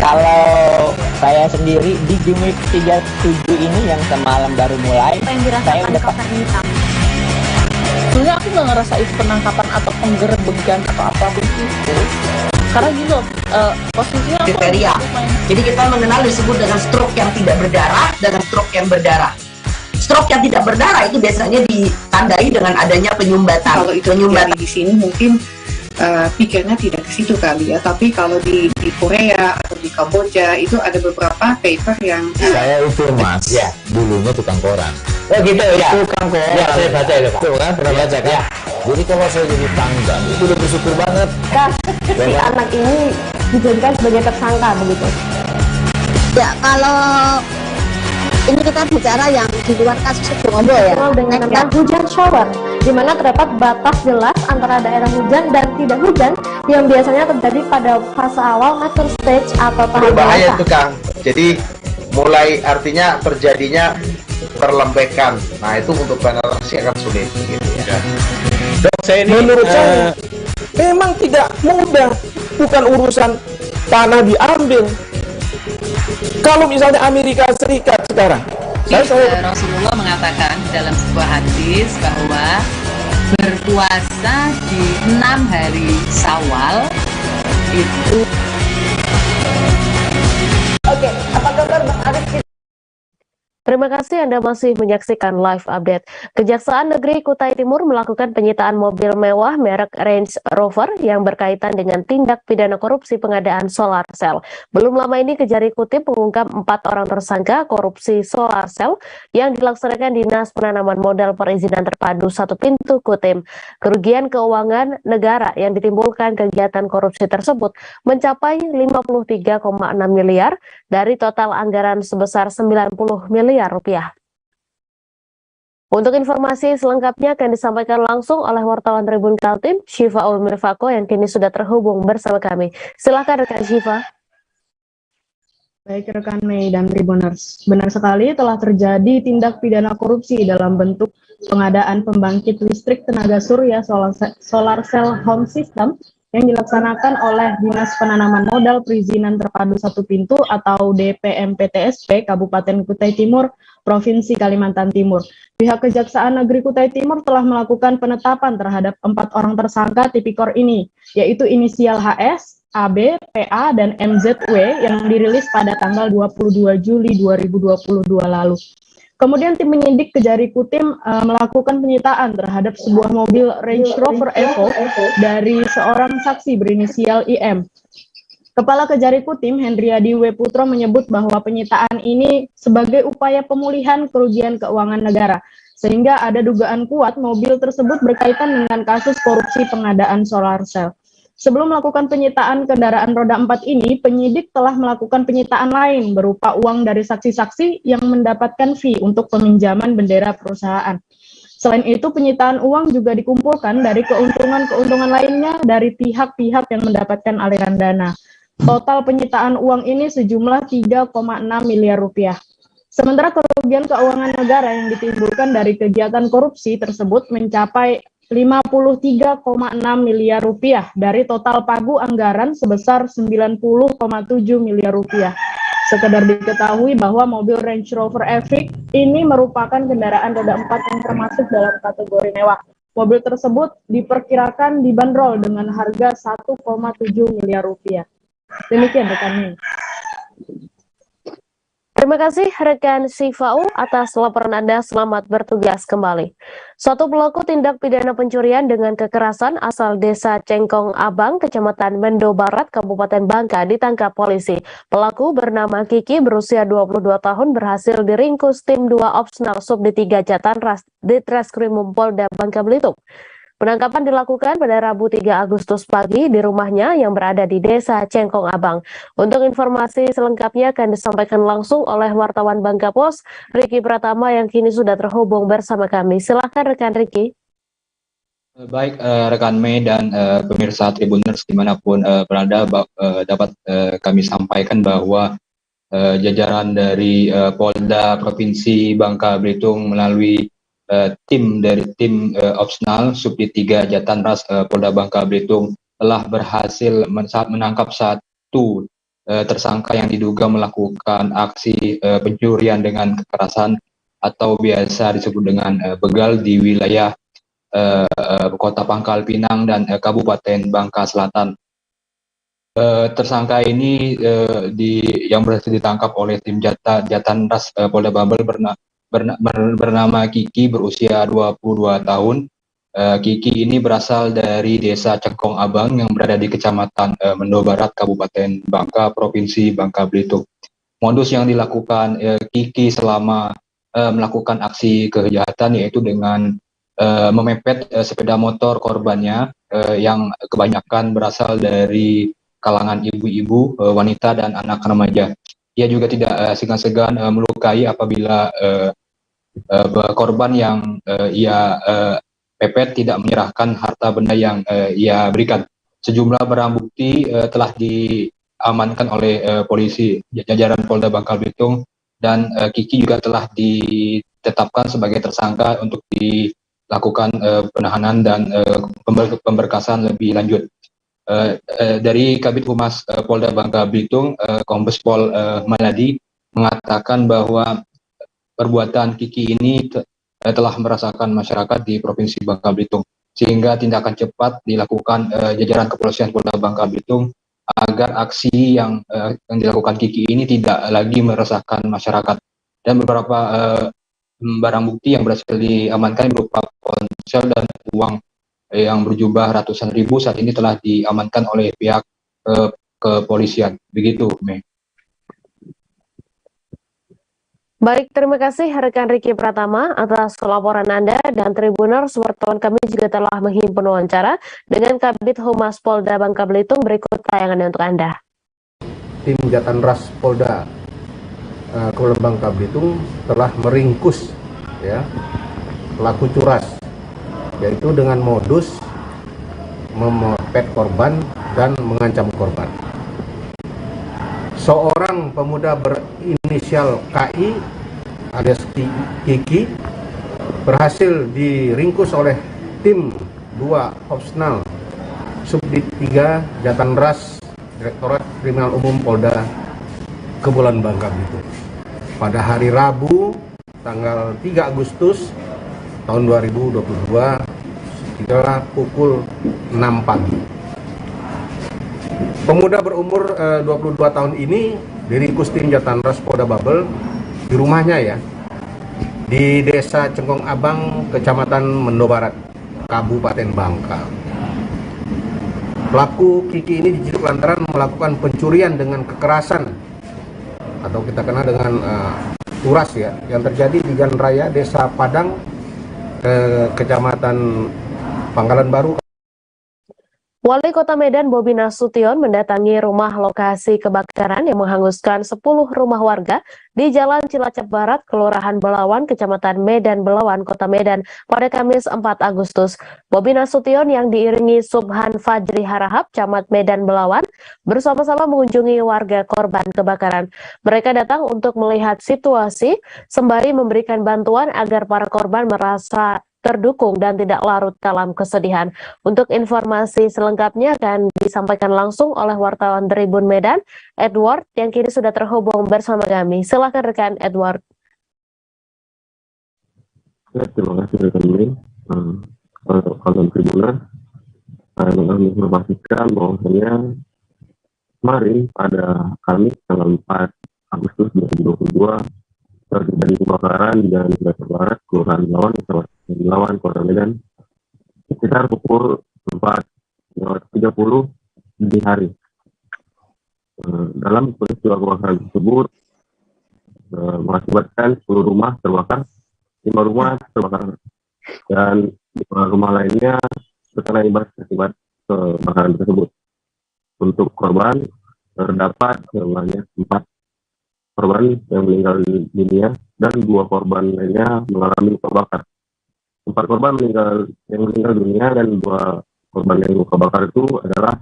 Kalau saya sendiri di Game Week 37 ini yang semalam baru mulai, saya udah sebenarnya aku nggak ngerasa itu penangkapan atau penggerebekan atau apa begitu, karena gitu posisinya kriteria. Jadi kita mengenal disebut dengan stroke yang tidak berdarah dengan stroke yang berdarah. Stroke yang tidak berdarah itu biasanya ditandai dengan adanya penyumbatan. Kalau itu penyumbatan di sini mungkin pikirnya tidak ke situ kali ya, tapi kalau di Korea atau di Kamboja itu ada beberapa paper yang saya itu mas, ya dulunya tukang koran. Oh gitu ya, tukang koran. Ya saya baca itu Pak. Tuh kan pernah baca kan? Ya. Jadi kalau saya jadi tanggal itu udah bersyukur banget. Si anak ini dijadikan sebagai tersangka begitu. Ya kalau ini kita bicara yang di luar kasus Bromo ya. Dengan nama hujan shower, di mana terdapat batas jelas antara daerah hujan dan tidak hujan yang biasanya terjadi pada fase awal master stage atau tahap bahaya itu Kang. Jadi mulai artinya terjadinya perlembekan. Nah itu untuk penetrasi akan sulit gitu ya. Dok, saya ini menurut saya memang tidak mudah, bukan urusan tanah diambil. Kalau misalnya Amerika Serikat sekarang, Rasulullah mengatakan dalam sebuah hadis bahwa berpuasa di 6 hari Syawal itu. Oke, apa kabar Bang Arif? Terima kasih Anda masih menyaksikan live update. Kejaksaan Negeri Kutai Timur melakukan penyitaan mobil mewah merek Range Rover yang berkaitan dengan tindak pidana korupsi pengadaan solar cell. Belum lama ini Kejari Kutip mengungkap 4 orang tersangka korupsi solar cell yang dilaksanakan Dinas Penanaman Modal Perizinan Terpadu Satu Pintu Kutim. Kerugian keuangan negara yang ditimbulkan kegiatan korupsi tersebut mencapai 53,6 miliar dari total anggaran sebesar 90 miliar rupiah. Untuk informasi selengkapnya akan disampaikan langsung oleh wartawan Tribun Kaltim, Syifa Ulmirfako yang kini sudah terhubung bersama kami. Silakan rekan Syifa. Baik rekan Mei dan Tribuners, benar sekali telah terjadi tindak pidana korupsi dalam bentuk pengadaan pembangkit listrik tenaga surya solar cell home system yang dilaksanakan oleh Dinas Penanaman Modal Perizinan Terpadu Satu Pintu atau DPMPTSP Kabupaten Kutai Timur, Provinsi Kalimantan Timur. Pihak Kejaksaan Negeri Kutai Timur telah melakukan penetapan terhadap 4 orang tersangka tipikor ini, yaitu inisial HS, AB, PA, dan MZW yang dirilis pada tanggal 22 Juli 2022 lalu. Kemudian tim penyidik Kejari Kutim melakukan penyitaan terhadap sebuah mobil Range Rover Evo dari seorang saksi berinisial IM. Kepala Kejari Kutim Hendriadi W. Putro menyebut bahwa penyitaan ini sebagai upaya pemulihan kerugian keuangan negara, sehingga ada dugaan kuat mobil tersebut berkaitan dengan kasus korupsi pengadaan solar cell. Sebelum melakukan penyitaan kendaraan roda 4 ini, penyidik telah melakukan penyitaan lain berupa uang dari saksi-saksi yang mendapatkan fee untuk peminjaman bendera perusahaan. Selain itu, penyitaan uang juga dikumpulkan dari keuntungan-keuntungan lainnya dari pihak-pihak yang mendapatkan aliran dana. Total penyitaan uang ini sejumlah 3,6 miliar rupiah. Sementara kerugian keuangan negara yang ditimbulkan dari kegiatan korupsi tersebut mencapai 53,6 miliar rupiah dari total pagu anggaran sebesar 90,7 miliar rupiah. Sekedar diketahui bahwa mobil Range Rover Epic ini merupakan kendaraan roda 4 yang termasuk dalam kategori mewah. Mobil tersebut diperkirakan dibanderol dengan harga 1,7 miliar rupiah. Demikian rekan. Terima kasih rekan Sifau atas laporan Anda. Selamat bertugas kembali. Suatu pelaku tindak pidana pencurian dengan kekerasan asal Desa Cengkong Abang, Kecamatan Mendo Barat, Kabupaten Bangka ditangkap polisi. Pelaku bernama Kiki berusia 22 tahun berhasil diringkus tim 2 Opsnal Subdit 3 Jatanras Ditreskrimum Polda Bangka Belitung. Penangkapan dilakukan pada Rabu 3 Agustus pagi di rumahnya yang berada di Desa Cengkong Abang. Untuk informasi selengkapnya akan disampaikan langsung oleh wartawan Bangka Pos, Riki Pratama yang kini sudah terhubung bersama kami. Silakan rekan Riki. Baik rekan Mei dan pemirsa Tribuners dimanapun berada, dapat kami sampaikan bahwa jajaran dari Polda Provinsi Bangka Belitung melalui tim Opsnal Subdit 3 Jatanras Polda Bangka Belitung telah berhasil menangkap satu tersangka yang diduga melakukan aksi pencurian dengan kekerasan atau biasa disebut dengan begal di wilayah Kota Pangkal Pinang dan Kabupaten Bangka Selatan. Tersangka ini yang berhasil ditangkap oleh tim Jatanras Polda Babel bernama Kiki berusia 22 tahun. Kiki ini berasal dari Desa Cengkong Abang yang berada di Kecamatan Mendo Barat, Kabupaten Bangka, Provinsi Bangka Belitung. Modus yang dilakukan Kiki selama melakukan aksi kejahatan yaitu dengan memepet sepeda motor korbannya yang kebanyakan berasal dari kalangan ibu-ibu, wanita, dan anak remaja. Ia juga tidak segan-segan melukai apabila korban yang ia pepet tidak menyerahkan harta benda yang ia berikan. Sejumlah barang bukti telah diamankan oleh polisi jajaran Polda Bangka Belitung dan Kiki juga telah ditetapkan sebagai tersangka untuk dilakukan penahanan dan pemberkasan lebih lanjut. Dari Kabid Humas Polda Bangka Belitung, Kombes Pol Maladi mengatakan bahwa perbuatan Kiki ini telah merasakan masyarakat di Provinsi Bangka Belitung, sehingga tindakan cepat dilakukan jajaran kepolisian Polda Bangka Belitung agar aksi yang dilakukan Kiki ini tidak lagi meresahkan masyarakat. Dan beberapa barang bukti yang berhasil diamankan berupa ponsel dan uang yang berjumlah ratusan ribu saat ini telah diamankan oleh pihak kepolisian. Begitu, Mei. Baik, terima kasih rekan Riki Pratama atas laporan Anda, dan Tribuners, wartawan kami juga telah menghimpun wawancara dengan Kabid Humas Polda Bangka Belitung. Berikut tayangannya untuk Anda. Tim Jatanras Polda Kepulauan Bangka Belitung telah meringkus pelaku curas, yaitu dengan modus memepet korban dan mengancam korban. Seorang pemuda berinisial KI alias Kiki berhasil diringkus oleh tim 2 Opsnal Subdit 3 Jatanras Direktorat Kriminal Umum Polda Kepulauan Bangka Belitung pada hari Rabu tanggal 3 Agustus tahun 2022 sekitar pukul 6 pagi. Pemuda berumur 22 tahun ini diringkus tim Jatanras Polda Babel di rumahnya di Desa Cengkong Abang, Kecamatan Mendo Barat, Kabupaten Bangka. Pelaku Kiki ini diciduk lantaran melakukan pencurian dengan kekerasan atau kita kenal dengan turas yang terjadi di Jalan Raya Desa Padang, Kecamatan Pangkalan Baru. Wali Kota Medan Bobi Nasution mendatangi rumah lokasi kebakaran yang menghanguskan 10 rumah warga di Jalan Cilacap Barat, Kelurahan Belawan, Kecamatan Medan Belawan, Kota Medan pada Kamis 4 Agustus. Bobi Nasution yang diiringi Subhan Fajri Harahap, Camat Medan Belawan, bersama-sama mengunjungi warga korban kebakaran. Mereka datang untuk melihat situasi sembari memberikan bantuan agar para korban merasa terdukung dan tidak larut dalam kesedihan. Untuk informasi selengkapnya akan disampaikan langsung oleh wartawan Tribun Medan, Edward, yang kini sudah terhubung bersama kami. Silakan rekan Edward. Ya, terima kasih rekan Mei. Untuk Tribuner, saya ingin menginformasikan bahwasanya kemarin pada Kamis tanggal 4 Agustus 2022 terjadi kebakaran di Jalan Cilacap Barat, Kelurahan Belawan, Kecamatan Belawan, Kota Medan, sekitar pukul 4.30 dini hari. Dalam peristiwa kebakaran tersebut mengakibatkan 10 rumah terbakar, 5 rumah terbakar, dan 5 rumah lainnya terkena imbas akibat kebakaran tersebut. Untuk korban terdapat sebanyak 4 korban yang meninggal dunia dan 2 korban lainnya mengalami luka bakar. 4 korban yang meninggal dunia dan 2 korban yang luka bakar itu adalah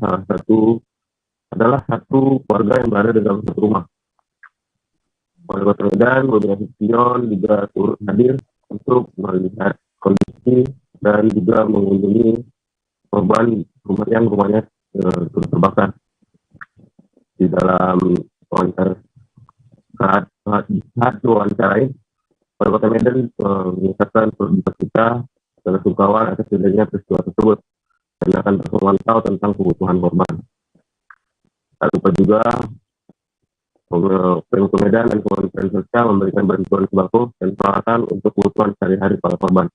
satu keluarga yang berada di dalam satu rumah. Wali Kota Medan, Bobi Nasution juga turut hadir untuk melihat kondisi dan juga mengunjungi korban rumahnya turut terbakar. Di dalam saat diwawancarai, Wali Kota Medan menyatakan perduka kita adalah sungkawa atas terjadinya peristiwa tersebut dan akan terus memantau tentang kebutuhan korban. Tak lupa juga Pemkot Medan dan Kementerian Sosial memberikan bantuan sembako dan peralatan untuk kebutuhan sehari-hari para korban.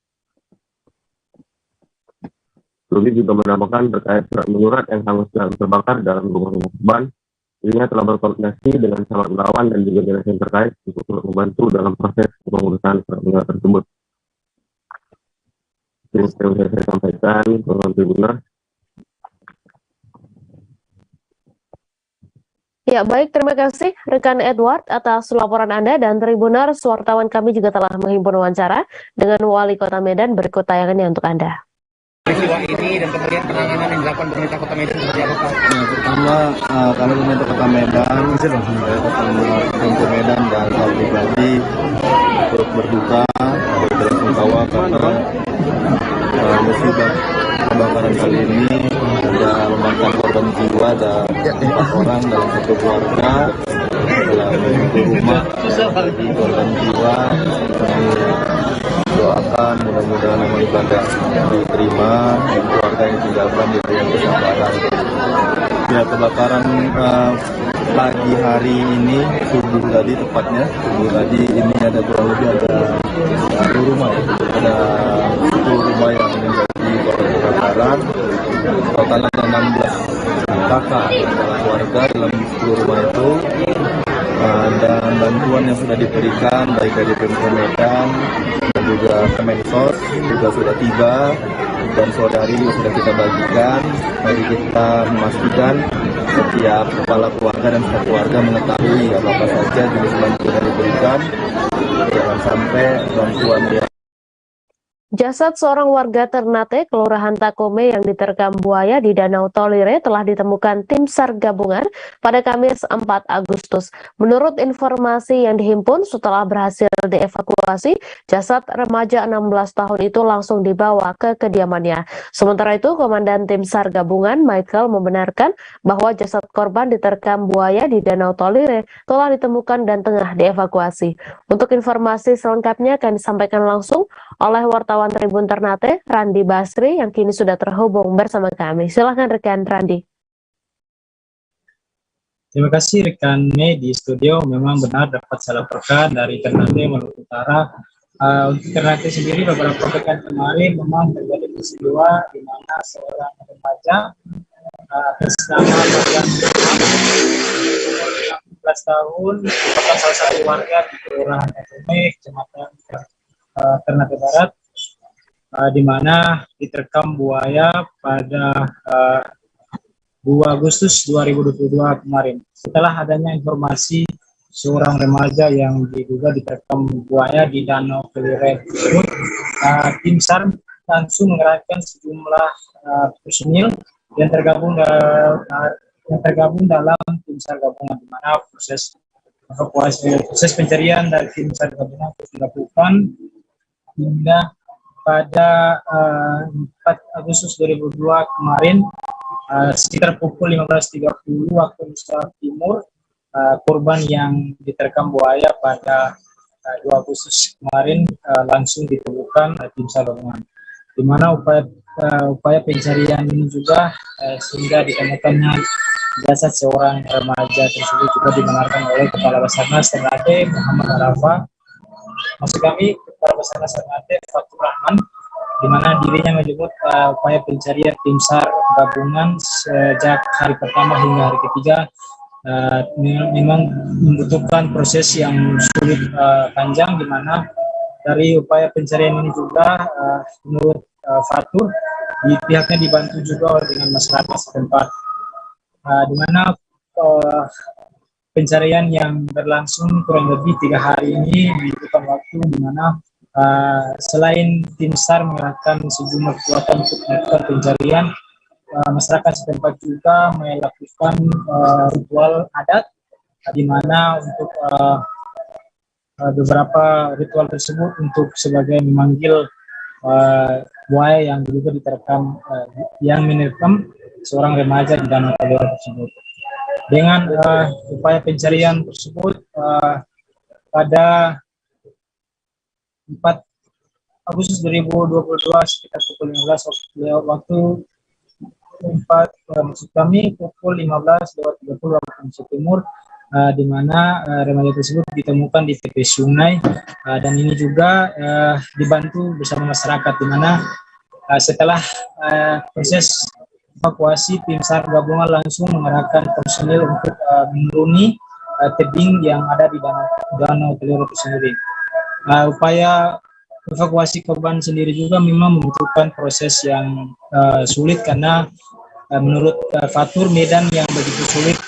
Bobi juga menambahkan terkait surat menyurat yang hangus dan terbakar dalam rumah-rumah korban. Dirinya telah berkoordinasi dengan Camat Belawan dan juga dinas yang terkait untuk membantu dalam proses pengurusan surat menyurat tersebut. Ini yang saya sampaikan ke Tribuners. Ya, baik, terima kasih rekan Edward atas laporan Anda, dan Tribuners, wartawan kami juga telah menghimpun wawancara dengan Wali Kota Medan. Berikut tayangannya untuk Anda. Peristiwa ini dan kemudian penanganan yang dilakukan pemerintah Kota Medan seperti apa? Pertama, kami pemerintah Kota Medan, Pemkot Medan dan saya pribadi turut berduka dan sungkawa karena musibah kebakaran kali ini ada membantu menyebabkan korban jiwa dan 4 orang dalam satu keluarga dalam satu rumah. Jadi korban jiwa kami doakan mudah-mudahan amal ibadah diterima dan keluarga yang tinggalkan diberikan kesabaran. Ya, kebakaran pagi hari ini subuh tadi ini ada kurang lebih ada 10 rumah ada 10 rumah yang menjadi korban kebakaran. Total ada 16 kakak keluarga dalam 10 rumah itu, dan bantuan yang sudah diberikan baik dari Pemkot Medan dan juga Kemensos juga sudah tiba, dan sore hari juga sudah kita bagikan. Mari kita memastikan setiap kepala keluarga dan setiap keluarga mengetahui apa saja jenis bantuan yang diberikan, jangan sampai bantuan yang Jasad seorang warga Ternate, Kelurahan Takome yang diterkam buaya di Danau Tolire telah ditemukan tim SAR gabungan pada Kamis 4 Agustus. Menurut informasi yang dihimpun, setelah berhasil dievakuasi, jasad remaja 16 tahun itu langsung dibawa ke kediamannya. Sementara itu, Komandan tim SAR gabungan Michael membenarkan bahwa jasad korban diterkam buaya di Danau Tolire telah ditemukan dan tengah dievakuasi. Untuk informasi selengkapnya akan disampaikan langsung oleh wartawan Tribun Ternate, Randi Basri, yang kini sudah terhubung bersama kami. Silahkan rekan Randi. Terima kasih rekan Mei di studio. Memang benar dapat saya laporkan dari Ternate, Maluku Utara. Untuk Ternate sendiri beberapa pekan kemarin memang terjadi peristiwa di mana seorang remaja atas nama Bagian 16 tahun merupakan salah satu warga di Kelurahan Takome, Kecamatan Ternate Barat, di mana diterkam buaya pada 2 Agustus 2022 kemarin. Setelah adanya informasi seorang remaja yang diduga diterkam buaya di Danau Tolire tersebut, tim SAR langsung mengerahkan sejumlah personil yang tergabung dalam tim SAR gabungan, di mana proses pencarian dari tim SAR gabungan terus dilakukan hingga pada 4 Agustus 2002 kemarin, sekitar pukul 15.30 waktu Indonesia Timur, korban yang diterkam buaya pada 2 Agustus kemarin langsung ditemukan tim SAR gabungan, di mana upaya pencarian ini juga sehingga ditemukannya jasad seorang remaja tersebut juga dibenarkan oleh Kepala Basarnas Ternate Muhammad Arafa. Maksud kami Kepala Basarnas Ternate Fatur Rahman, di mana dirinya menyebut upaya pencarian tim SAR gabungan sejak hari pertama hingga hari ketiga memang membutuhkan proses yang sulit panjang, di mana dari upaya pencarian ini juga menurut Fatur pihaknya dibantu juga dengan masyarakat setempat, di mana pencarian yang berlangsung kurang lebih 3 hari ini membutuhkan waktu, di mana selain tim SAR mengerahkan sejumlah kekuatan untuk melakukan pencarian, masyarakat setempat juga melakukan ritual adat, di mana untuk beberapa ritual tersebut untuk sebagai memanggil buaya yang juga diterkam yang menerkam seorang remaja di Danau Tolire tersebut. Dengan upaya pencarian tersebut pada 4 Agustus 2022 sekitar pukul 15 waktu maksud kami pukul 15.30 waktu Indonesia Timur, di mana remaja tersebut ditemukan di tepi sungai, dan ini juga dibantu bersama masyarakat, di mana setelah proses evakuasi tim SAR gabungan langsung mengerahkan personil untuk menuruni tebing yang ada di Danau Tolire itu sendiri. Upaya evakuasi korban sendiri juga memang membutuhkan proses yang sulit, karena menurut Fatur medan yang begitu sulit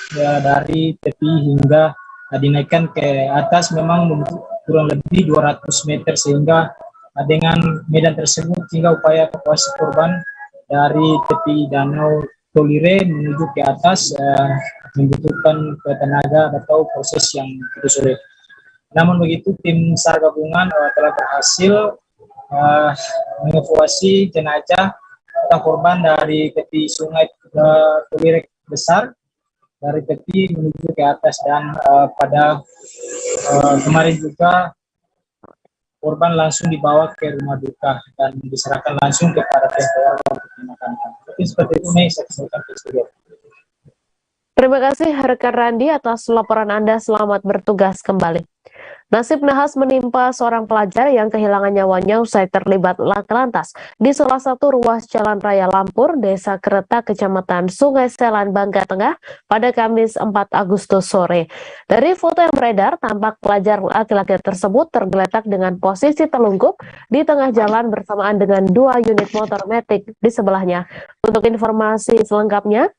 dari tepi hingga dinaikkan ke atas memang kurang lebih 200 meter, sehingga dengan medan tersebut sehingga upaya evakuasi korban dari tepi Danau Tolire menuju ke atas membutuhkan tenaga atau proses yang begitu sulit. Namun begitu, tim SAR gabungan telah berhasil mengevakuasi jenazah kita korban dari tepi sungai ke Wirik Besar, dari tepi menuju ke atas, dan pada kemarin juga korban langsung dibawa ke rumah duka dan diserahkan langsung kepada pihak keluarga untuk dimakamkan. Tapi seperti itu nih saya sampaikan ke studio. Terima kasih rekan Randi atas laporan Anda. Selamat bertugas kembali. Nasib nahas menimpa seorang pelajar yang kehilangan nyawanya usai terlibat laka lantas di salah satu ruas Jalan Raya Lampur, Desa Kereta, Kecamatan Sungai Selan, Bangka Tengah pada Kamis 4 Agustus sore. Dari foto yang beredar, tampak pelajar laki-laki tersebut tergeletak dengan posisi telungkup di tengah jalan bersamaan dengan 2 unit motor metik di sebelahnya. Untuk informasi selengkapnya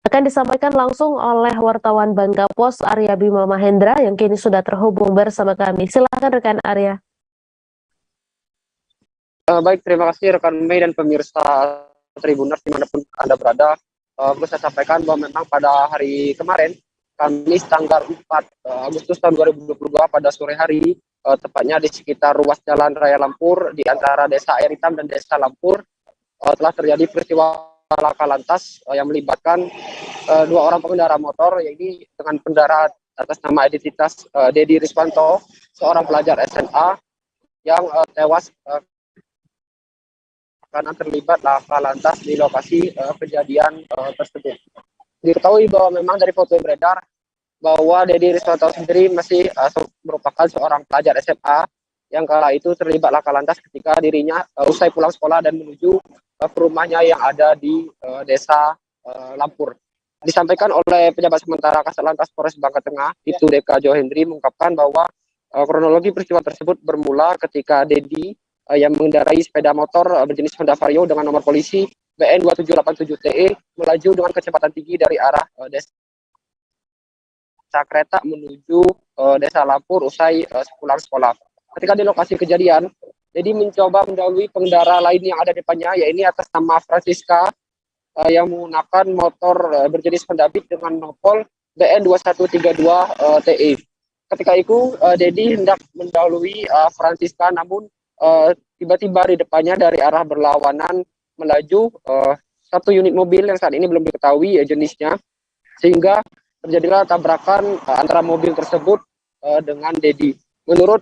akan disampaikan langsung oleh wartawan Bangka Pos Arya Bima Mahendra yang kini sudah terhubung bersama kami. Silakan rekan Arya. Baik, terima kasih rekan Mei dan pemirsa Tribuners dimanapun Anda berada. Bisa saya sampaikan bahwa memang pada hari kemarin, Kamis tanggal 4 Agustus tahun 2022 pada sore hari, tepatnya di sekitar ruas Jalan Raya Lampur di antara Desa Air Hitam dan Desa Lampur, telah terjadi peristiwa laka lantas yang melibatkan 2 orang pengendara motor, yaitu dengan pengendara atas nama identitas Dedi Riswanto, seorang pelajar SMA yang tewas karena terlibat laka lantas di lokasi kejadian tersebut. Diketahui bahwa memang dari foto yang beredar bahwa Dedi Riswanto sendiri masih merupakan seorang pelajar SMA yang kala itu terlibat laka lantas ketika dirinya usai pulang sekolah dan menuju ke rumahnya yang ada di Desa Lampur. Disampaikan oleh pejabat sementara Kasatlantas Polres Bangka Tengah, Ibtu Deka Johendri, mengungkapkan bahwa kronologi peristiwa tersebut bermula ketika Dedi yang mengendarai sepeda motor berjenis Honda Vario dengan nomor polisi BN 2787TE melaju dengan kecepatan tinggi dari arah Desa Kereta menuju Desa Lampur usai pulang sekolah. Ketika di lokasi kejadian, Dedi mencoba mendahului pengendara lain yang ada di depannya, yaitu atas nama Francisca yang menggunakan motor berjenis Honda Beat dengan nopol BN 2132TE. Ketika itu, Dedi hendak mendahului Francisca, namun tiba-tiba di depannya dari arah berlawanan melaju satu unit mobil yang saat ini belum diketahui jenisnya, sehingga terjadilah tabrakan antara mobil tersebut dengan Dedi. Menurut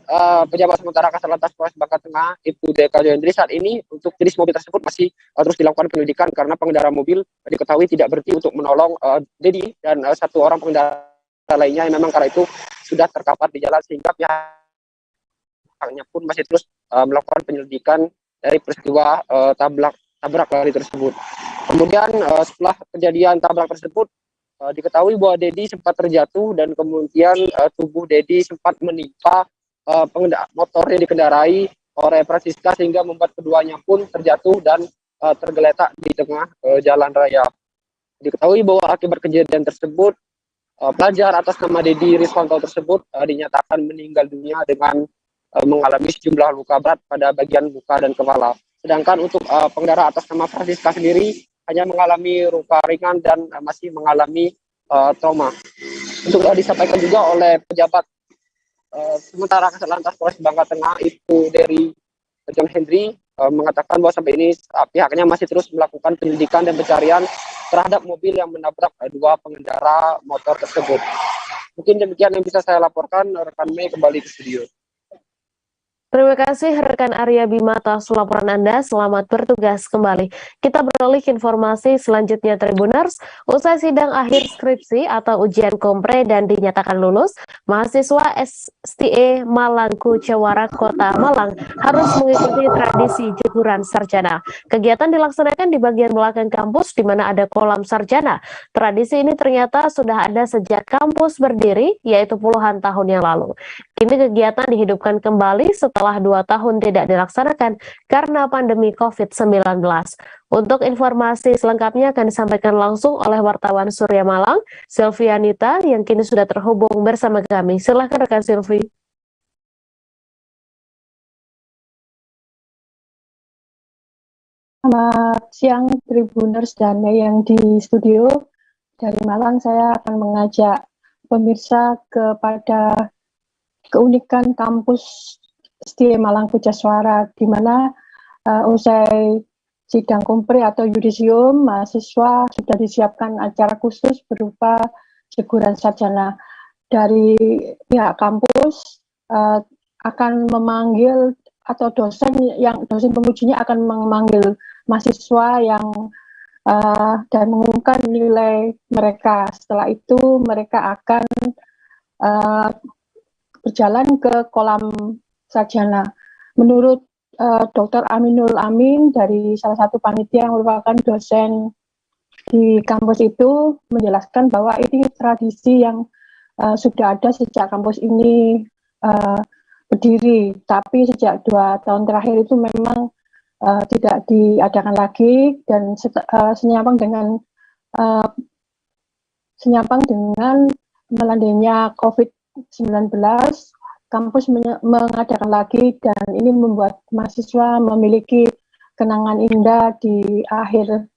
pejabat sementara Kasatlantas Polres Bangka Tengah, Ibtu Deka Johendri, saat ini untuk jenis mobil tersebut masih terus dilakukan penyelidikan karena pengendara mobil diketahui tidak berhenti untuk menolong Dedi dan 1 orang pengendara lainnya yang memang kala itu sudah terkapar di jalan, sehingga pihaknya pun masih terus melakukan penyelidikan dari peristiwa tabrak lari tersebut. Kemudian setelah kejadian tabrak tersebut, diketahui bahwa Dedi sempat terjatuh dan kemudian tubuh Dedi sempat menimpa motor yang dikendarai oleh Francisca, sehingga membuat keduanya pun terjatuh dan tergeletak di tengah jalan raya. Diketahui bahwa akibat kejadian tersebut, pelajar atas nama Dedi Riswanto tersebut dinyatakan meninggal dunia dengan mengalami sejumlah luka berat pada bagian muka dan kepala. Sedangkan untuk pengendara atas nama Francisca sendiri hanya mengalami luka ringan dan masih mengalami trauma. Untuk disampaikan juga oleh pejabat sementara Kasatlantas Polres Bangka Tengah, itu dari John Hendry, mengatakan bahwa sampai ini pihaknya masih terus melakukan penyelidikan dan pencarian terhadap mobil yang menabrak 2 pengendara motor tersebut. Mungkin demikian yang bisa saya laporkan. Rekan Mei kembali ke studio. Terima kasih rekan Arya Bima atas laporan Anda. Selamat bertugas kembali. Kita beralih ke informasi selanjutnya Tribuners. Usai sidang akhir skripsi atau ujian kompre dan dinyatakan lulus, mahasiswa STE Malang Kucewara Kota Malang harus mengikuti tradisi jeguran sarjana. Kegiatan dilaksanakan di bagian belakang kampus di mana ada kolam sarjana. Tradisi ini ternyata sudah ada sejak kampus berdiri, yaitu puluhan tahun yang lalu. Kini kegiatan dihidupkan kembali setelah 2 tahun tidak dilaksanakan karena pandemi COVID-19. Untuk informasi selengkapnya akan disampaikan langsung oleh wartawan Surya Malang, Silvianita, yang kini sudah terhubung bersama kami. Silakan rekan Silvi. Selamat siang Tribuners dan yang di studio. Dari Malang saya akan mengajak pemirsa kepada keunikan kampus STE Malang Kucewara, di mana usai sidang kompre atau yudisium, mahasiswa sudah disiapkan acara khusus berupa syukuran sarjana. Dari pihak kampus akan memanggil atau dosen pengujinya akan memanggil mahasiswa yang dan mengumumkan nilai mereka. Setelah itu mereka akan berjalan ke kolam sarjana. Menurut Dr. Aminul Amin dari salah satu panitia yang merupakan dosen di kampus itu menjelaskan bahwa ini tradisi yang sudah ada sejak kampus ini berdiri, tapi sejak 2 tahun terakhir itu memang tidak diadakan lagi, dan senyambang dengan melandainya COVID-19, kampus mengadakan lagi, dan ini membuat mahasiswa memiliki kenangan indah di akhir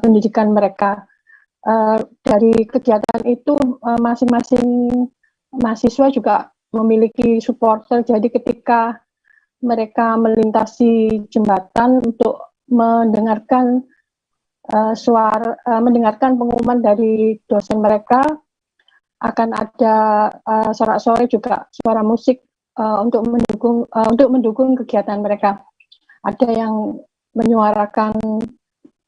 pendidikan mereka. Dari kegiatan itu masing-masing mahasiswa juga memiliki supporter, jadi ketika mereka melintasi jembatan untuk mendengarkan mendengarkan pengumuman dari dosen mereka, akan ada sorak-sorai juga suara musik untuk mendukung kegiatan mereka. Ada yang menyuarakan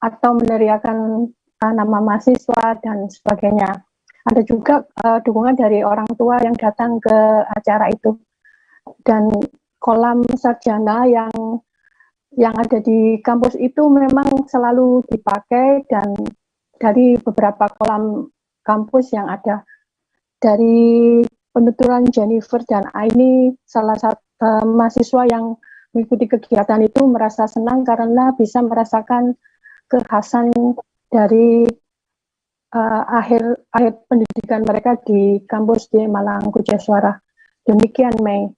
atau meneriakan nama mahasiswa dan sebagainya. Ada juga dukungan dari orang tua yang datang ke acara itu. Dan kolam sarjana yang ada di kampus itu memang selalu dipakai, dan dari beberapa kolam kampus yang ada. Dari penuturan Jennifer dan Aini, salah satu mahasiswa yang mengikuti kegiatan itu merasa senang karena bisa merasakan kekhasan dari akhir pendidikan mereka di kampus di Malang Gujaswara. Demikian, Mei.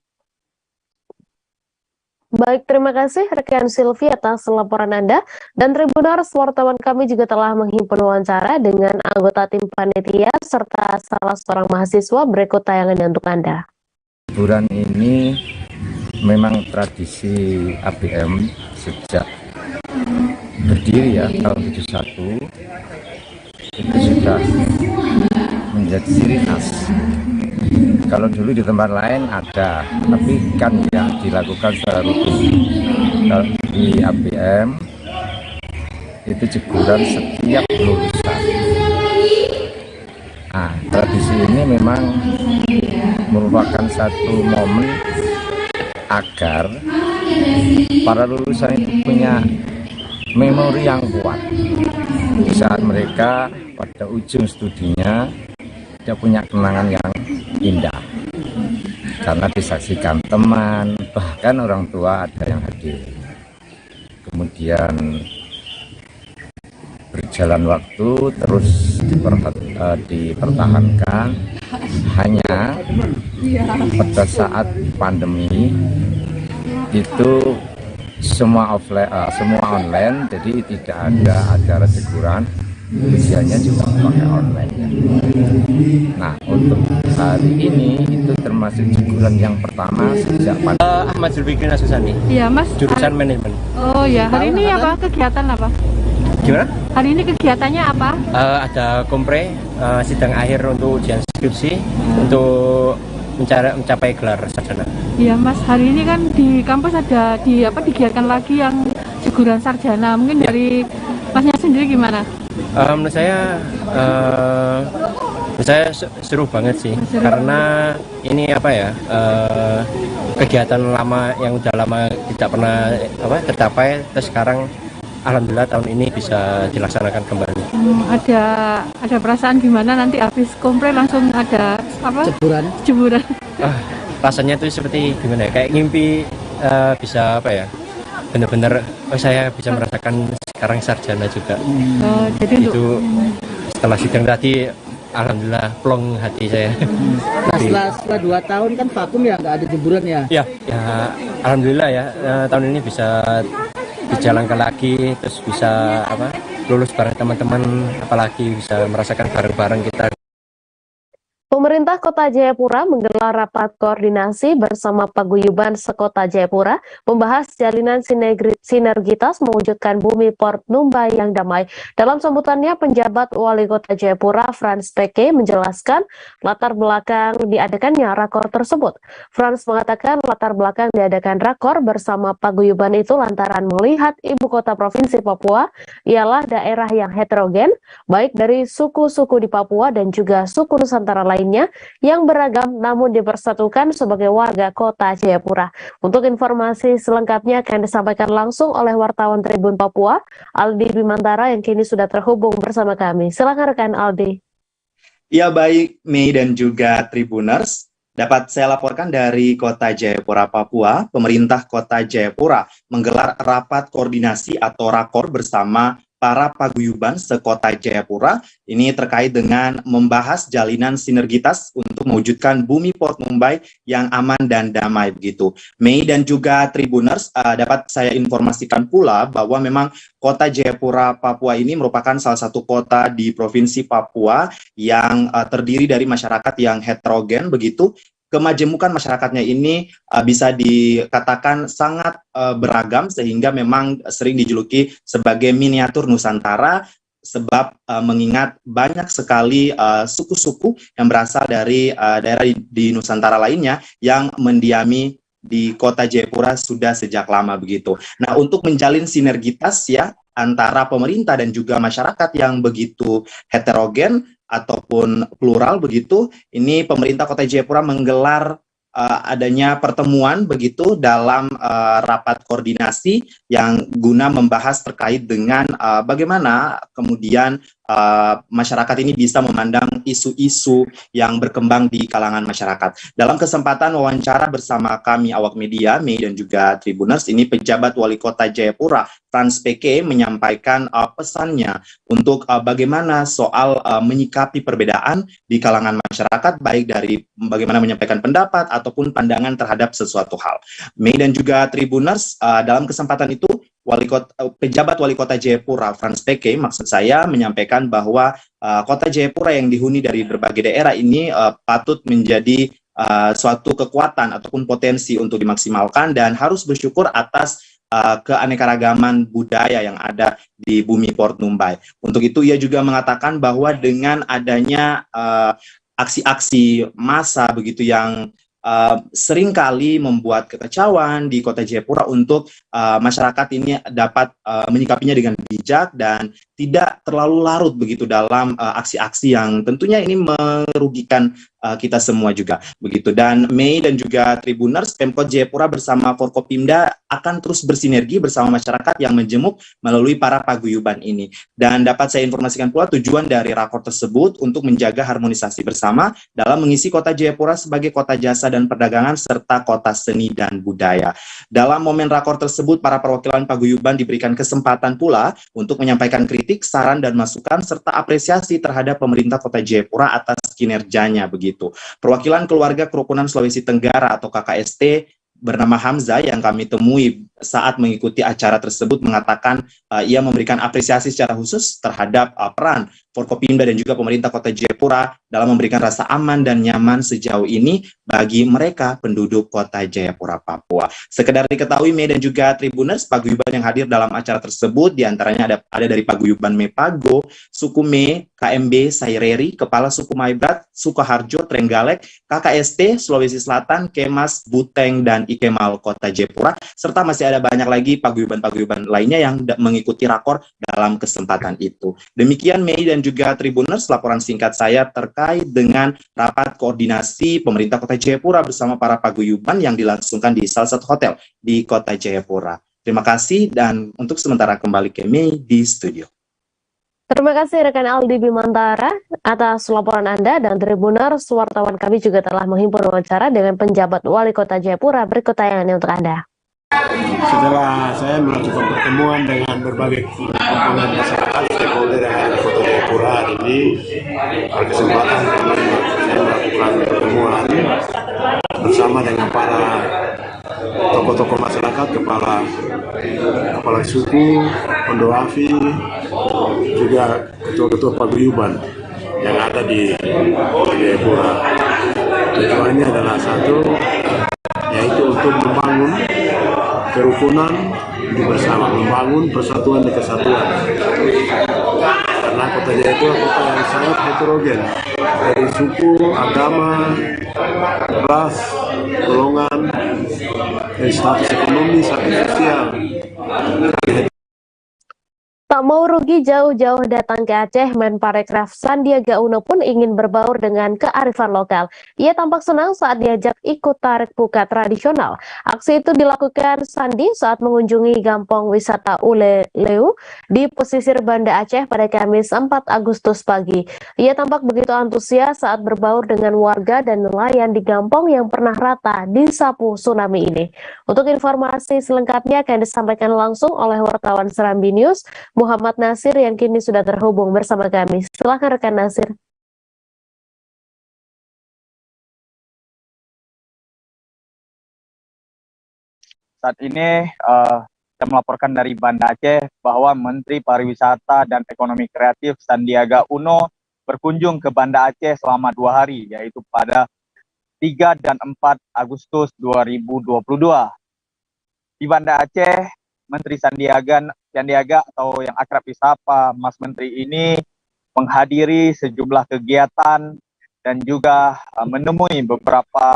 Baik, terima kasih rekan Silvi atas laporan Anda. Dan Tribuners, wartawan kami juga telah menghimpun wawancara dengan anggota tim panitia serta salah seorang mahasiswa. Berikut tayangan untuk Anda. Liburan ini memang tradisi ABM sejak berdiri ya, tahun 71. Itu sudah menjadi ciri khas. Kalau dulu di tempat lain ada, tapi kan ya dilakukan secara rutin. Kalau di ABM itu jeguran setiap lulusan. Nah, tradisi ini memang merupakan satu momen agar para lulusan itu punya memori yang kuat di saat mereka pada ujung studinya dia punya kenangan yang indah karena disaksikan teman, bahkan orang tua ada yang hadir. Kemudian berjalan waktu terus dipertahankan, hanya pada saat pandemi itu semua online, jadi tidak ada acara jeguran, ujiannya juga pakai online. Nah, untuk hari ini itu termasuk jeguran yang pertama sejak pandemi. Ahmad Zulfikri Nasusani. Iya, Mas. Jurusan manajemen. Oh ya, hari ini apa kegiatan apa? Gimana? Hari ini kegiatannya apa? Ada kompre, sidang akhir untuk ujian skripsi untuk mencapai gelar sarjana. Iya, Mas. Hari ini kan di kampus ada digiatkan lagi yang jeguran sarjana. Mungkin dari Masnya sendiri gimana? Menurut saya seru banget sih, karena ini kegiatan lama yang udah lama tidak pernah tercapai, terus sekarang alhamdulillah tahun ini bisa dilaksanakan kembali. Ada perasaan gimana nanti habis kompre langsung ada jeburan? Rasanya tuh seperti gimana ya, kayak ngimpi bisa bener-bener saya bisa merasakan sekarang sarjana juga. Jadi itu setelah sidang tadi alhamdulillah plong hati saya. Nah, setelah 2 tahun kan vakum ya, nggak ada jeburan ya? Ya alhamdulillah ya, tahun ini bisa dijalankan lagi, terus bisa lulus bareng teman-teman, apalagi bisa merasakan bareng-bareng kita. Pemerintah Kota Jayapura menggelar rapat koordinasi bersama Paguyuban Sekota Jayapura membahas jalinan sinergitas mewujudkan bumi Port Numbai yang damai. Dalam sambutannya, penjabat Wali Kota Jayapura Frans Peke menjelaskan latar belakang diadakannya rakor tersebut. Frans mengatakan latar belakang diadakan rakor bersama Paguyuban itu lantaran melihat ibu kota Provinsi Papua ialah daerah yang heterogen, baik dari suku-suku di Papua dan juga suku Nusantara lainnya yang beragam namun dipersatukan sebagai warga Kota Jayapura. Untuk informasi selengkapnya akan disampaikan langsung oleh wartawan Tribun Papua, Aldi Bimantara yang kini sudah terhubung bersama kami. Silakan rekan Aldi. Ya baik, Mei dan juga Tribuners. Dapat saya laporkan dari Kota Jayapura, Papua, pemerintah Kota Jayapura menggelar rapat koordinasi atau rakor bersama para paguyuban sekota Jayapura. Ini terkait dengan membahas jalinan sinergitas untuk mewujudkan bumi Port Numbai yang aman dan damai begitu. Mei dan juga Tribuners, dapat saya informasikan pula bahwa memang Kota Jayapura, Papua ini merupakan salah satu kota di Provinsi Papua yang terdiri dari masyarakat yang heterogen begitu. Kemajemukan masyarakatnya ini bisa dikatakan sangat beragam sehingga memang sering dijuluki sebagai miniatur Nusantara sebab mengingat banyak sekali suku-suku yang berasal dari daerah di Nusantara lainnya yang mendiami di Kota Jayapura sudah sejak lama begitu. Nah, untuk menjalin sinergitas ya antara pemerintah dan juga masyarakat yang begitu heterogen ataupun plural begitu, ini pemerintah Kota Jayapura menggelar adanya pertemuan begitu dalam rapat koordinasi yang guna membahas terkait dengan bagaimana kemudian masyarakat ini bisa memandang isu-isu yang berkembang di kalangan masyarakat. Dalam kesempatan wawancara bersama kami awak media, Mei dan juga Tribuners, ini pejabat Wali Kota Jayapura Frans Peke menyampaikan pesannya untuk bagaimana soal menyikapi perbedaan di kalangan masyarakat, baik dari bagaimana menyampaikan pendapat ataupun pandangan terhadap sesuatu hal. Mei dan juga Tribuners, dalam kesempatan itu pejabat Wali Kota Jayapura Frans Peke maksud saya menyampaikan bahwa Kota Jayapura yang dihuni dari berbagai daerah ini patut menjadi suatu kekuatan ataupun potensi untuk dimaksimalkan dan harus bersyukur atas keanekaragaman budaya yang ada di bumi Port Numbai. Untuk itu ia juga mengatakan bahwa dengan adanya aksi-aksi massa begitu yang seringkali membuat kekacauan di Kota Jayapura untuk masyarakat ini dapat menyikapinya dengan bijak dan tidak terlalu larut begitu dalam aksi-aksi yang tentunya ini merugikan kita semua juga begitu. Dan Mei dan juga Tribuners, Pemkot Jayapura bersama Forkopimda akan terus bersinergi bersama masyarakat yang menjemuk melalui para paguyuban ini. Dan dapat saya informasikan pula tujuan dari rakor tersebut untuk menjaga harmonisasi bersama dalam mengisi Kota Jayapura sebagai kota jasa dan perdagangan serta kota seni dan budaya. Dalam momen rakor tersebut, para perwakilan paguyuban diberikan kesempatan pula untuk menyampaikan kritik, saran dan masukan serta apresiasi terhadap pemerintah Kota Jayapura atas kinerjanya begitu. Perwakilan keluarga kerukunan Sulawesi Tenggara atau KKST bernama Hamzah yang kami temui saat mengikuti acara tersebut mengatakan ia memberikan apresiasi secara khusus terhadap peran Forkopimda dan juga pemerintah Kota Jayapura dalam memberikan rasa aman dan nyaman sejauh ini bagi mereka penduduk Kota Jayapura, Papua. Sekedar diketahui Mei dan juga Tribuners, paguyuban yang hadir dalam acara tersebut diantaranya ada dari paguyuban Mepago, suku Me, KMB, Saireri, Kepala Suku Maibrat, Sukoharjo, Trenggalek, KKST, Sulawesi Selatan, Kemas, Buteng, dan Ikemal Kota Jayapura, serta masih ada banyak lagi paguyuban-paguyuban lainnya yang mengikuti rakor dalam kesempatan itu. Demikian Mei dan juga Tribuners, laporan singkat saya terkait dengan rapat koordinasi pemerintah Kota Jayapura bersama para paguyuban yang dilangsungkan di salah satu hotel di Kota Jayapura. Terima kasih dan untuk sementara kembali ke Mei di studio. Terima kasih rekan Aldi Bimantara atas laporan Anda dan Tribuners, wartawan kami juga telah menghimpun wawancara dengan penjabat Wali Kota Jayapura. Berikut tayangannya untuk Anda. Setelah saya melakukan pertemuan dengan berbagai komponen masyarakat, stakeholder yang ada di Kota Jayapura hari ini, berkesempatan saya melakukan pertemuan bersama dengan para tokoh-tokoh masyarakat, kepala suku, Pondoafi, juga ketua-ketua paguyuban yang ada di Jayapura. Tujuannya adalah satu, yaitu untuk membangun kerukunan hidup bersama, membangun persatuan dan kesatuan. Karena kota Jayapura kota yang sangat heterogen, dari suku, agama, ras, golongan, dan status ekonomi, status sosial. Tak mau rugi jauh-jauh datang ke Aceh, Menparekraf Sandiaga Uno pun ingin berbaur dengan kearifan lokal. Ia tampak senang saat diajak ikut tarik pukat tradisional. Aksi itu dilakukan Sandi saat mengunjungi Gampong Wisata Uleleu di pesisir Banda Aceh pada Kamis 4 Agustus pagi. Ia tampak begitu antusias saat berbaur dengan warga dan nelayan di Gampong yang pernah rata disapu tsunami ini. Untuk informasi selengkapnya akan disampaikan langsung oleh wartawan Serambi News, Muhammad Nasir yang kini sudah terhubung bersama kami. Silakan rekan Nasir. Saat ini saya melaporkan dari Banda Aceh bahwa Menteri Pariwisata dan Ekonomi Kreatif Sandiaga Uno berkunjung ke Banda Aceh selama 2 hari, yaitu pada 3 dan 4 Agustus 2022. Di Banda Aceh, Menteri Sandiaga atau yang akrab disapa Mas Menteri ini menghadiri sejumlah kegiatan dan juga menemui beberapa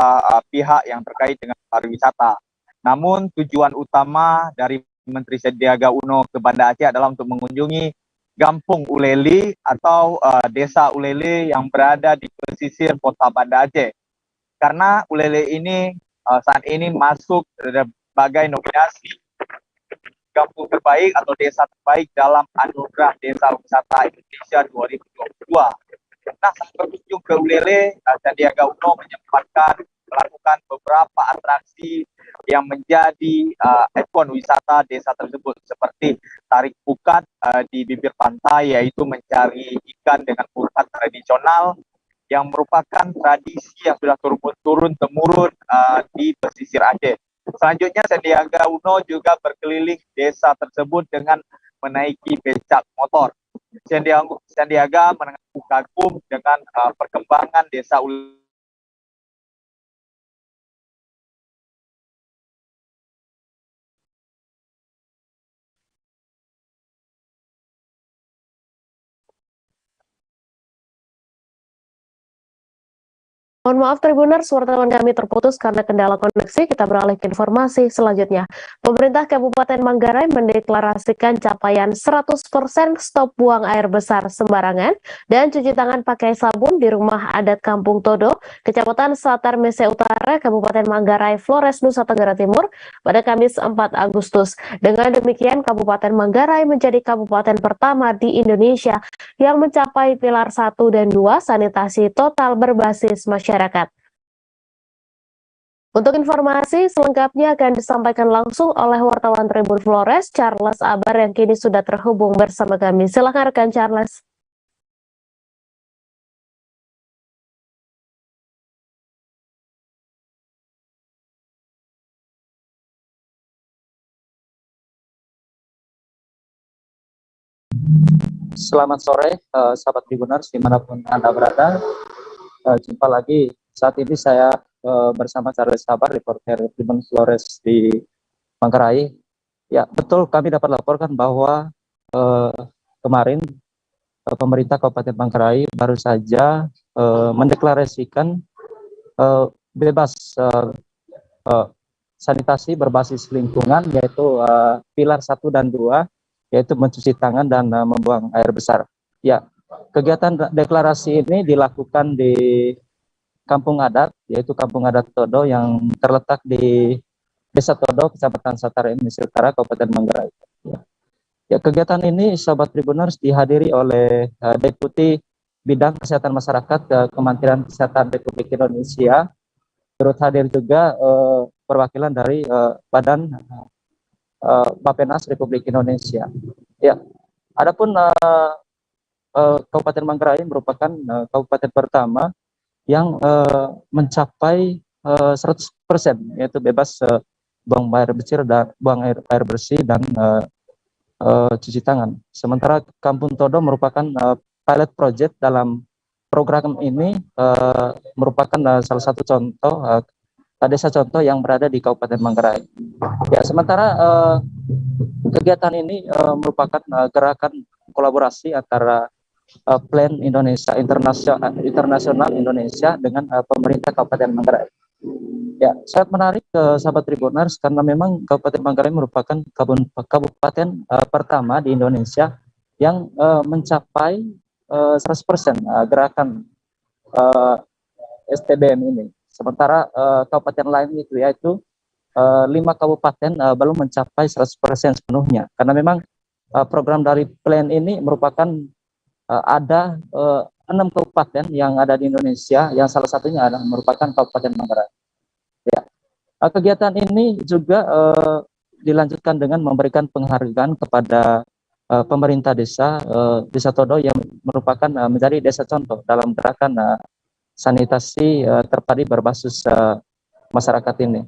pihak yang terkait dengan pariwisata. Namun tujuan utama dari Menteri Sandiaga Uno ke Banda Aceh adalah untuk mengunjungi Gampong Uleli atau Desa Ulele yang berada di pesisir kota Banda Aceh. Karena Ulele ini saat ini masuk sebagai nominasi Kampung terbaik atau desa terbaik dalam Anugerah Desa Wisata Indonesia 2022. Nah, saat berkunjung ke Ulele, Sandiaga Uno menyempatkan melakukan beberapa atraksi yang menjadi ikon wisata desa tersebut, seperti tarik pukat di bibir pantai, yaitu mencari ikan dengan pukat tradisional yang merupakan tradisi yang sudah turun-temurun di pesisir Aceh. Selanjutnya Sandiaga Uno juga berkeliling desa tersebut dengan menaiki becak motor. Sandiaga mengaku kagum dengan perkembangan desa Ulele. Mohon maaf Tribuners, wartawan kami terputus karena kendala koneksi. Kita beralih ke informasi selanjutnya. Pemerintah Kabupaten Manggarai mendeklarasikan capaian 100% stop buang air besar sembarangan dan cuci tangan pakai sabun di rumah adat Kampung Todo, Kecamatan Slatar Mese Utara, Kabupaten Manggarai, Flores, Nusa Tenggara Timur pada Kamis 4 Agustus. Dengan demikian, Kabupaten Manggarai menjadi kabupaten pertama di Indonesia yang mencapai pilar 1 dan 2 sanitasi total berbasis masyarakat. Untuk informasi selengkapnya akan disampaikan langsung oleh wartawan Tribun Flores, Charles Abar yang kini sudah terhubung bersama kami. Silakan rekan Charles. Selamat sore, sahabat Tribuners dimanapun Anda berada. Jumpa lagi. Saat ini saya bersama Charles Sabar, reporter Tribun Flores di Manggarai. Ya, betul, kami dapat laporkan bahwa kemarin pemerintah Kabupaten Manggarai baru saja mendeklarasikan bebas sanitasi berbasis lingkungan, yaitu pilar 1 dan 2, yaitu mencuci tangan dan membuang air besar. Ya, kegiatan deklarasi ini dilakukan di Kampung Adat, yaitu Kampung Adat Todo yang terletak di Desa Todo, Kecamatan Slatar Mese Utara, Kabupaten Manggarai. Ya, kegiatan ini, sahabat Tribuners, dihadiri oleh Deputi Bidang Kesehatan Masyarakat Kementerian Kesehatan Republik Indonesia. Turut hadir juga perwakilan dari Badan Bappenas Republik Indonesia. Ya, adapun Kabupaten Manggarai merupakan kabupaten pertama yang mencapai 100%, yaitu bebas buang air bersih dan cuci tangan. Sementara Kampung Todo merupakan pilot project dalam program ini merupakan salah satu contoh desa contoh yang berada di Kabupaten Manggarai. Ya, sementara kegiatan ini merupakan gerakan kolaborasi antara Plan Indonesia Internasional Indonesia dengan pemerintah Kabupaten Manggarai. Ya, sangat menarik sahabat Tribuners karena memang Kabupaten Manggarai merupakan kabupaten pertama di Indonesia yang mencapai 100% gerakan STBM ini. Sementara kabupaten lain itu yaitu 5 kabupaten belum mencapai 100% sepenuhnya. Karena memang program dari Plan ini merupakan ada 6 kabupaten yang ada di Indonesia, yang salah satunya adalah merupakan Kabupaten Manggarai. Ya. Kegiatan ini juga dilanjutkan dengan memberikan penghargaan kepada pemerintah desa Todo yang merupakan menjadi desa contoh dalam gerakan sanitasi terpadu berbasis masyarakat ini.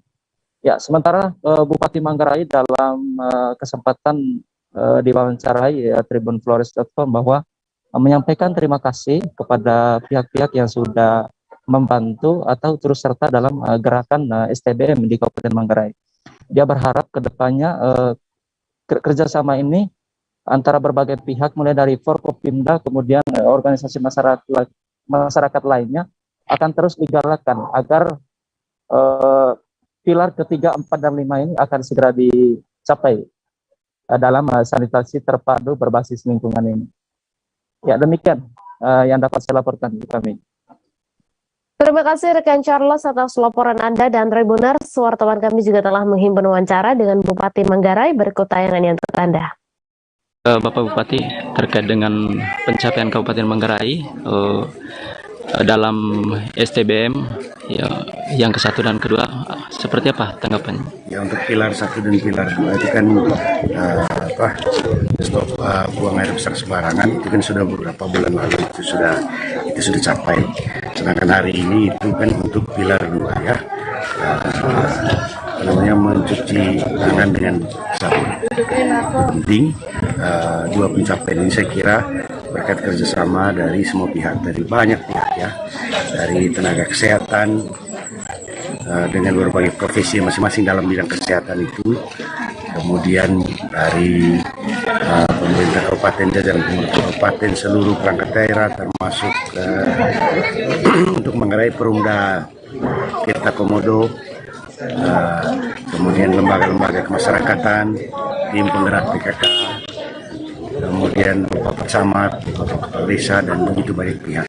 Ya, sementara Bupati Manggarai dalam kesempatan diwawancarai Tribun Flores.com bahwa menyampaikan terima kasih kepada pihak-pihak yang sudah membantu atau turut serta dalam gerakan STBM di Kabupaten Manggarai. Dia berharap kedepannya kerjasama ini antara berbagai pihak mulai dari Forkopimda kemudian organisasi masyarakat lainnya akan terus digalakkan agar pilar ketiga, 4, dan 5 ini akan segera dicapai dalam sanitasi terpadu berbasis lingkungan ini. Ya, demikian yang dapat saya laporkan di kami. Terima kasih rekan Charles atas laporan Anda, dan Tribuners, wartawan kami juga telah menghimpun wawancara dengan Bupati Manggarai. Berikut tayangan yang untuk Anda. Bapak Bupati, terkait dengan pencapaian Kabupaten Manggarai dalam STBM ya, yang ke-1 dan ke-2, seperti apa tanggapannya? Ya, untuk pilar 1 dan pilar 2 itu kan stop buang air besar sembarangan itu kan sudah beberapa bulan lalu itu sudah capai. Sedangkan hari ini itu kan untuk pilar 2 ya, namanya mencuci tangan dengan sabun. Penting 2 pencapaian ini saya kira berkat kerjasama dari semua pihak, dari banyak pihak ya, dari tenaga kesehatan dengan berbagai profesi masing-masing dalam bidang kesehatan itu, kemudian dari pemerintah kabupaten, jajaran pemerintah kabupaten, seluruh perangkat daerah termasuk untuk Manggarai Perumda Tirta Komodo, kemudian lembaga-lembaga kemasyarakatan, tim penggerak PKK, kemudian Bapak Camat, Bapak Desa, dan begitu banyak pihak.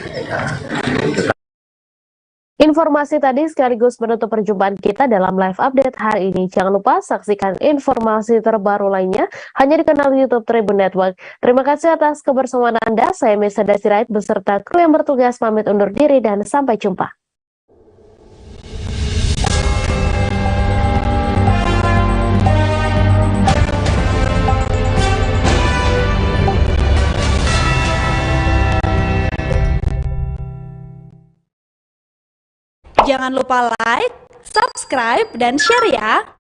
Informasi tadi sekaligus menutup perjumpaan kita dalam live update hari ini. Jangan lupa saksikan informasi terbaru lainnya hanya di kanal YouTube Tribun Network. Terima kasih atas kebersamaan Anda. Saya Mesa Dasirait beserta kru yang bertugas pamit undur diri dan sampai jumpa. Jangan lupa like, subscribe, dan share ya!